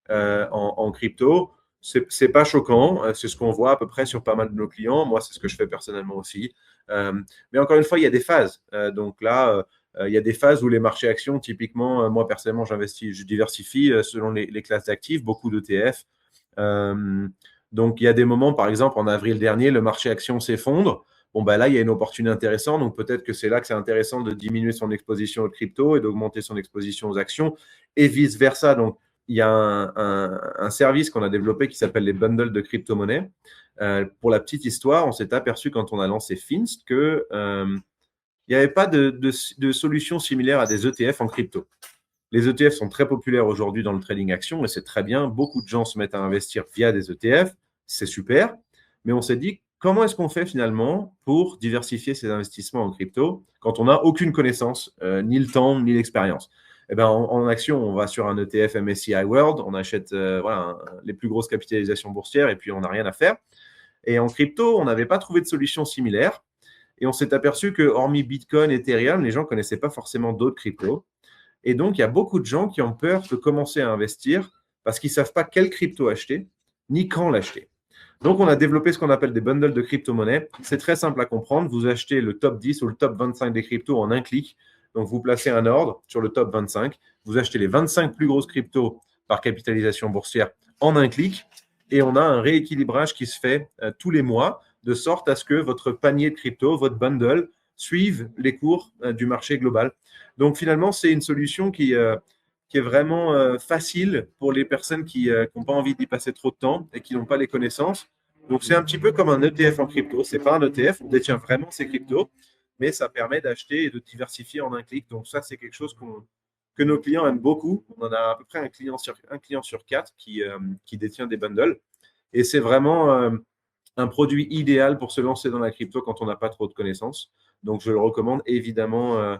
[SPEAKER 1] en crypto. C'est pas choquant, c'est ce qu'on voit à peu près sur pas mal de nos clients. Moi, c'est ce que je fais personnellement aussi. Mais encore une fois, il y a des phases. Donc là, il y a des phases où les marchés actions, typiquement, moi personnellement, j'investis, je diversifie selon les classes d'actifs, beaucoup d'ETF. Donc il y a des moments, par exemple, en avril dernier, le marché actions s'effondre. Bon, ben là, il y a une opportunité intéressante. Donc peut-être que c'est là que c'est intéressant de diminuer son exposition aux crypto et d'augmenter son exposition aux actions et vice-versa. Donc, il y a un service qu'on a développé qui s'appelle les bundles de crypto-monnaies. Pour la petite histoire, on s'est aperçu quand on a lancé Finst que il n'y avait pas de solution similaire à des ETF en crypto. Les ETF sont très populaires aujourd'hui dans le trading action et c'est très bien. Beaucoup de gens se mettent à investir via des ETF. C'est super. Mais on s'est dit, comment est-ce qu'on fait finalement pour diversifier ses investissements en crypto quand on n'a aucune connaissance, ni le temps, ni l'expérience? Eh ben, en action, on va sur un ETF MSCI World, on achète les plus grosses capitalisations boursières et puis on n'a rien à faire. Et en crypto, on n'avait pas trouvé de solution similaire. Et on s'est aperçu que, hormis Bitcoin et Ethereum, les gens ne connaissaient pas forcément d'autres cryptos. Et donc, il y a beaucoup de gens qui ont peur de commencer à investir parce qu'ils ne savent pas quelle crypto acheter, ni quand l'acheter. Donc, on a développé ce qu'on appelle des bundles de crypto-monnaies. C'est très simple à comprendre. Vous achetez le top 10 ou le top 25 des cryptos en un clic. Donc, vous placez un ordre sur le top 25. Vous achetez les 25 plus grosses cryptos par capitalisation boursière en un clic. Et on a un rééquilibrage qui se fait tous les mois, de sorte à ce que votre panier de crypto, votre bundle, suive les cours du marché global. Donc, finalement, c'est une solution qui est vraiment facile pour les personnes qui n'ont pas envie d'y passer trop de temps et qui n'ont pas les connaissances. Donc, c'est un petit peu comme un ETF en crypto. Ce n'est pas un ETF, on détient vraiment ces cryptos, mais ça permet d'acheter et de diversifier en un clic. Donc, ça, c'est quelque chose que nos clients aiment beaucoup. On en a à peu près un client sur quatre qui détient des bundles. Et c'est vraiment un produit idéal pour se lancer dans la crypto quand on n'a pas trop de connaissances. Donc, je le recommande évidemment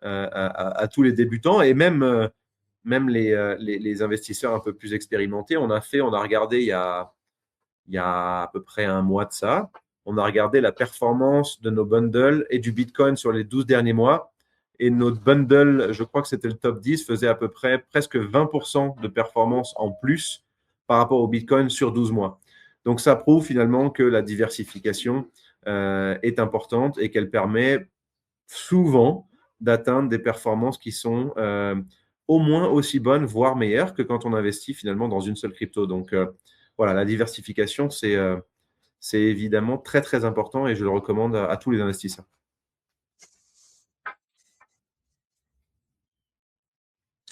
[SPEAKER 1] à tous les débutants et même les investisseurs un peu plus expérimentés. On a regardé il y a à peu près un mois de ça, on a regardé la performance de nos bundles et du Bitcoin sur les 12 derniers mois. Et notre bundle, je crois que c'était le top 10, faisait à peu près presque 20% de performance en plus par rapport au Bitcoin sur 12 mois. Donc, ça prouve finalement que la diversification est importante et qu'elle permet souvent d'atteindre des performances qui sont au moins aussi bonnes, voire meilleures que quand on investit finalement dans une seule crypto. Donc, voilà, la diversification, c'est évidemment très, très important et je le recommande à tous les investisseurs.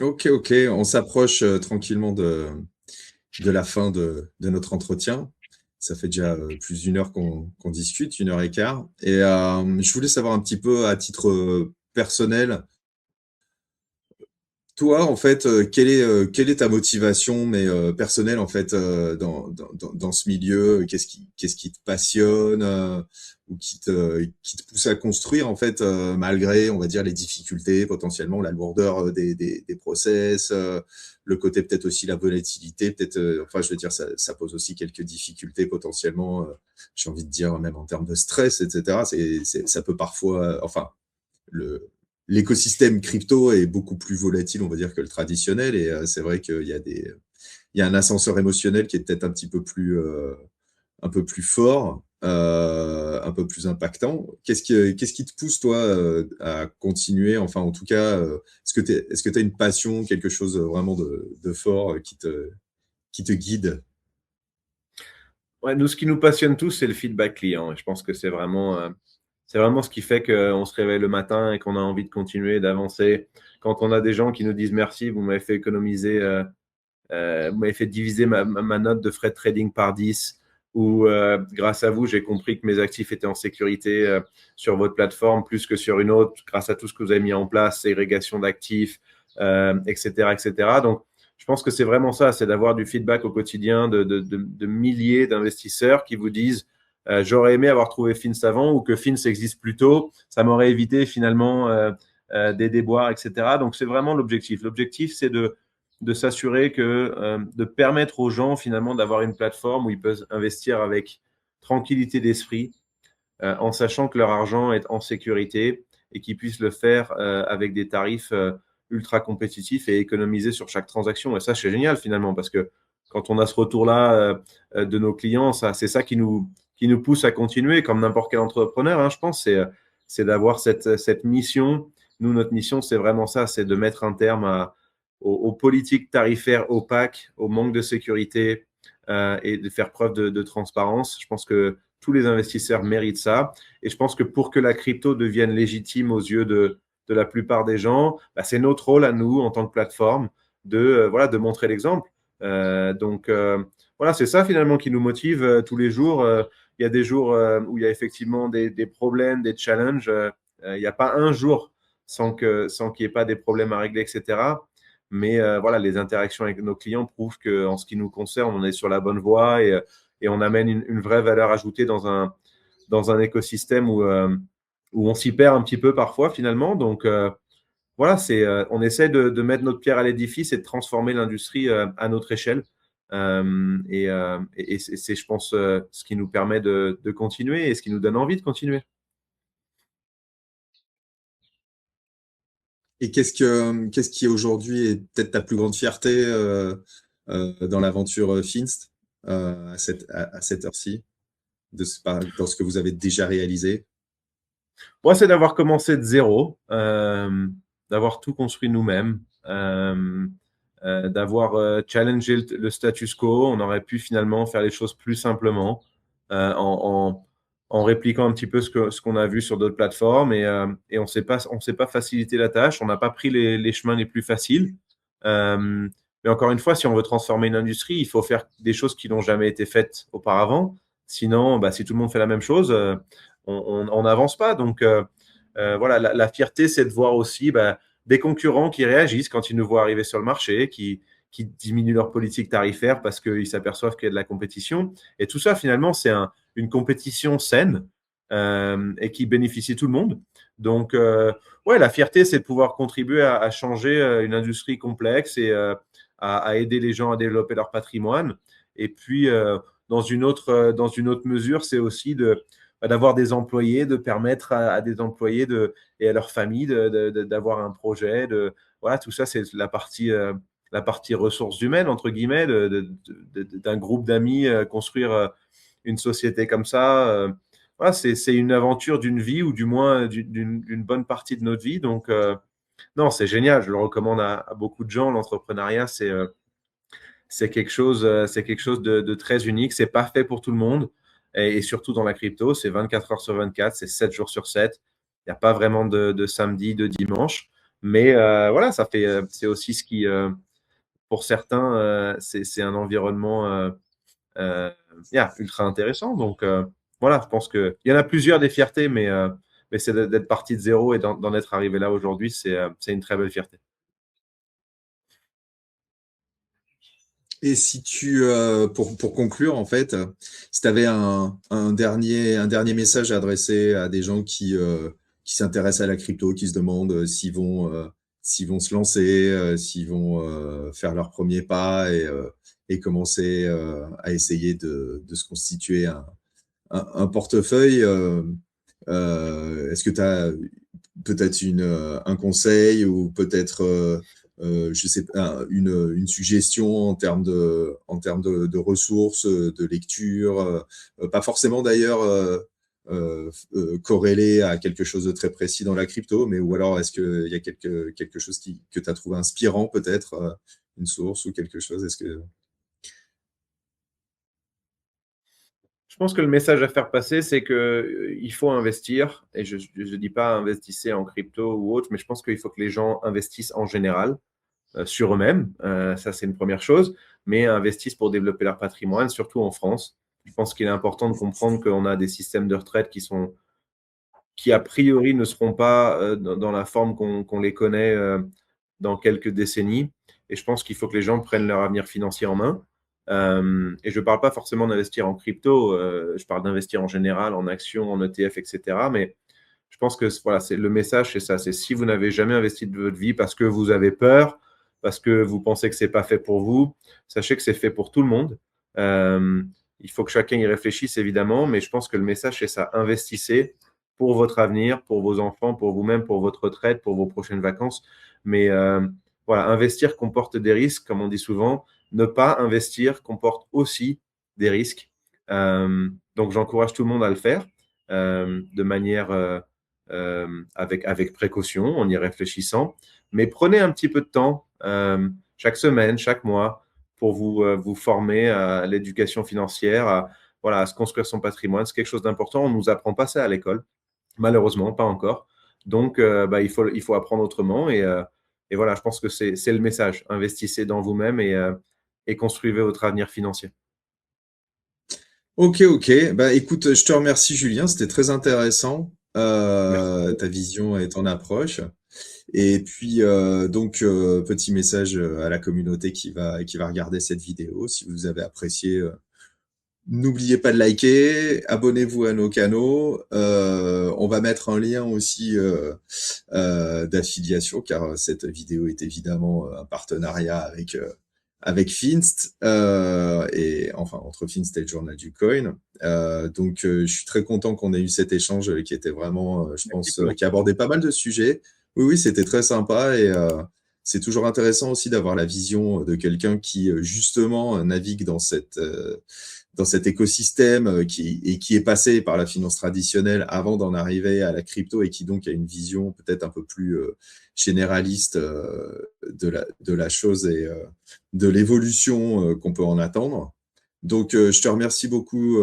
[SPEAKER 2] Ok, on s'approche tranquillement de la fin de notre entretien. Ça fait déjà plus d'une heure qu'on discute, 1 heure et quart. Et je voulais savoir un petit peu à titre personnel, toi, en fait, quelle est ta motivation, mais personnelle, en fait, dans ce milieu? Qu'est-ce qui te passionne ou qui te pousse à construire, en fait, malgré, on va dire, les difficultés, potentiellement, la lourdeur des process, le côté peut-être aussi la volatilité, peut-être, enfin, je veux dire, ça pose aussi quelques difficultés potentiellement, j'ai envie de dire, même en termes de stress, etc. Ça peut parfois, enfin, le l'écosystème crypto est beaucoup plus volatile, on va dire, que le traditionnel. Et c'est vrai qu'il y a il y a un ascenseur émotionnel qui est peut-être un peu plus fort, un peu plus impactant. Qu'est-ce qui te pousse, toi, à continuer? Enfin, en tout cas, est-ce que tu as une passion, quelque chose vraiment de fort qui te guide?
[SPEAKER 1] Ouais, nous, ce qui nous passionne tous, c'est le feedback client. Et je pense que c'est vraiment ce qui fait qu'on se réveille le matin et qu'on a envie de continuer, d'avancer. Quand on a des gens qui nous disent merci, vous m'avez fait économiser, vous m'avez fait diviser ma note de frais de trading par 10, ou grâce à vous, j'ai compris que mes actifs étaient en sécurité sur votre plateforme plus que sur une autre, grâce à tout ce que vous avez mis en place, ségrégation d'actifs, etc., etc. Donc, je pense que c'est vraiment ça, c'est d'avoir du feedback au quotidien de milliers d'investisseurs qui vous disent j'aurais aimé avoir trouvé Fins avant ou que Fins existe plus tôt, ça m'aurait évité finalement des déboires, etc. Donc, c'est vraiment l'objectif. L'objectif, c'est de s'assurer de permettre aux gens finalement d'avoir une plateforme où ils peuvent investir avec tranquillité d'esprit, en sachant que leur argent est en sécurité et qu'ils puissent le faire avec des tarifs ultra compétitifs et économiser sur chaque transaction. Et ça, c'est génial finalement parce que quand on a ce retour-là de nos clients, c'est ça qui nous pousse à continuer comme n'importe quel entrepreneur, hein, je pense, c'est d'avoir cette mission. Nous, notre mission, c'est vraiment ça, c'est de mettre un terme aux politiques tarifaires opaques, au manque de sécurité et de faire preuve de transparence. Je pense que tous les investisseurs méritent ça. Et je pense que pour que la crypto devienne légitime aux yeux de la plupart des gens, bah, c'est notre rôle à nous, en tant que plateforme, voilà, de montrer l'exemple. Voilà, c'est ça finalement qui nous motive tous les jours. Il y a des jours où il y a effectivement des problèmes, des challenges. Il n'y a pas un jour sans qu'il n'y ait pas des problèmes à régler, etc. Mais voilà, les interactions avec nos clients prouvent qu'en ce qui nous concerne, on est sur la bonne voie et on amène une vraie valeur ajoutée dans un écosystème où on s'y perd un petit peu parfois finalement. Donc voilà, on essaie de mettre notre pierre à l'édifice et de transformer l'industrie à notre échelle. Et c'est, je pense, ce qui nous permet de continuer et ce qui nous donne envie de continuer.
[SPEAKER 2] Et qu'est-ce qui aujourd'hui est peut-être ta plus grande fierté dans l'aventure Finst à cette heure-ci, dans ce que vous avez déjà réalisé?
[SPEAKER 1] Moi, c'est d'avoir commencé de zéro, d'avoir tout construit nous-mêmes, d'avoir challengé le status quo. On aurait pu finalement faire les choses plus simplement en répliquant un petit peu ce qu'on a vu sur d'autres plateformes et on s'est pas facilité la tâche. On n'a pas pris les chemins les plus faciles. Mais encore une fois, si on veut transformer une industrie, il faut faire des choses qui n'ont jamais été faites auparavant. Sinon, bah, si tout le monde fait la même chose, on n'avance pas. Donc, voilà, la fierté, c'est de voir aussi bah, des concurrents qui réagissent quand ils nous voient arriver sur le marché, qui diminuent leur politique tarifaire parce qu'ils s'aperçoivent qu'il y a de la compétition. Et tout ça, finalement, c'est une compétition saine et qui bénéficie tout le monde. Donc, ouais, la fierté, c'est de pouvoir contribuer à changer une industrie complexe et à aider les gens à développer leur patrimoine. Et puis, dans une autre mesure, c'est aussi d'avoir des employés, de permettre à des employés et à leur famille d'avoir un projet. Voilà, tout ça, c'est la partie ressources humaines, entre guillemets, d'un groupe d'amis, construire une société comme ça. Voilà, c'est une aventure d'une vie ou du moins d'une bonne partie de notre vie. Donc, non, c'est génial. Je le recommande à beaucoup de gens. L'entrepreneuriat, c'est quelque chose de très unique. C'est pas fait pour tout le monde. Et surtout dans la crypto, c'est 24 heures sur 24, c'est 7 jours sur 7. Il n'y a pas vraiment de samedi, de dimanche. Mais voilà, c'est aussi ce qui, pour certains, c'est un environnement ultra intéressant. Donc voilà, je pense qu'il y en a plusieurs des fiertés, mais c'est d'être parti de zéro et d'en être arrivé là aujourd'hui, c'est une très belle fierté.
[SPEAKER 2] Et si pour conclure, en fait, si tu avais un dernier message à adresser à des gens qui s'intéressent à la crypto, qui se demandent s'ils vont se lancer, s'ils vont faire leur premier pas et commencer à essayer de se constituer un portefeuille, est-ce que tu as peut-être un conseil ou peut-être je sais pas, une suggestion en termes de ressources, de lecture, pas forcément d'ailleurs corrélé à quelque chose de très précis dans la crypto, mais ou alors est-ce qu'il y a quelque chose que tu as trouvé inspirant peut-être, une source ou quelque chose, est-ce que...
[SPEAKER 1] Je pense que le message à faire passer, c'est que il faut investir. Et je ne dis pas investissez en crypto ou autre, mais je pense qu'il faut que les gens investissent en général sur eux-mêmes. Ça, c'est une première chose. Mais investissent pour développer leur patrimoine, surtout en France. Je pense qu'il est important de comprendre qu'on a des systèmes de retraite qui a priori ne seront pas dans la forme qu'on les connaît dans quelques décennies. Et je pense qu'il faut que les gens prennent leur avenir financier en main. Et je ne parle pas forcément d'investir en crypto, je parle d'investir en général, en actions, en ETF, etc. Mais je pense que voilà, le message, c'est ça. C'est si vous n'avez jamais investi de votre vie parce que vous avez peur, parce que vous pensez que ce n'est pas fait pour vous, sachez que c'est fait pour tout le monde. Euh, il faut que chacun y réfléchisse, évidemment, mais je pense que le message, c'est ça. Investissez pour votre avenir, pour vos enfants, pour vous-même, pour votre retraite, pour vos prochaines vacances. Mais voilà, investir comporte des risques, comme on dit souvent. Ne pas investir comporte aussi des risques. Donc, j'encourage tout le monde à le faire de manière avec précaution, en y réfléchissant. Mais prenez un petit peu de temps, chaque semaine, chaque mois, pour vous former à l'éducation financière, voilà, à se construire son patrimoine. C'est quelque chose d'important. On ne nous apprend pas ça à l'école. Malheureusement, pas encore. Donc, il faut apprendre autrement. Et voilà, je pense que c'est le message. Investissez dans vous-même et construisez votre avenir financier.
[SPEAKER 2] Ok, ok. Bah, écoute, je te remercie, Julien. C'était très intéressant,
[SPEAKER 1] Merci.
[SPEAKER 2] ta vision et ton approche. Et puis, donc, petit message à la communauté qui va regarder cette vidéo. Si vous avez apprécié, n'oubliez pas de liker, abonnez-vous à nos canaux. On va mettre un lien aussi d'affiliation, car cette vidéo est évidemment un partenariat avec Finst, et enfin entre Finst et le Journal du Coin. Donc, je suis très content qu'on ait eu cet échange qui était vraiment, je
[SPEAKER 1] Merci,
[SPEAKER 2] pense,
[SPEAKER 1] Chloé.
[SPEAKER 2] qui abordait pas mal de sujets. Oui, oui, c'était très sympa et c'est toujours intéressant aussi d'avoir la vision de quelqu'un qui justement navigue dans cet écosystème qui est passé par la finance traditionnelle avant d'en arriver à la crypto et qui donc a une vision peut-être un peu plus généraliste de la chose et de l'évolution qu'on peut en attendre. Donc, je te remercie beaucoup,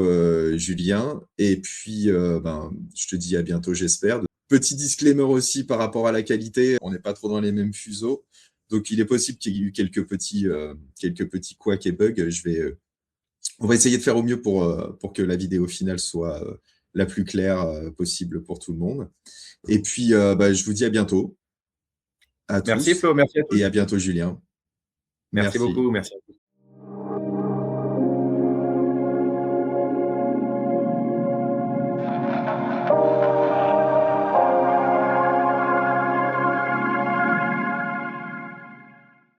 [SPEAKER 2] Julien. Et puis, je te dis à bientôt, j'espère. Petit disclaimer aussi par rapport à la qualité, on n'est pas trop dans les mêmes fuseaux. Donc, il est possible qu'il y ait eu quelques petits couacs et bugs. On va essayer de faire au mieux pour que la vidéo finale soit la plus claire possible pour tout le monde. Et puis, je vous dis à bientôt. à
[SPEAKER 1] Merci
[SPEAKER 2] tous
[SPEAKER 1] Flo, merci à tous.
[SPEAKER 2] et à bientôt Julien.
[SPEAKER 1] Merci
[SPEAKER 2] Merci.
[SPEAKER 1] beaucoup, merci à tous.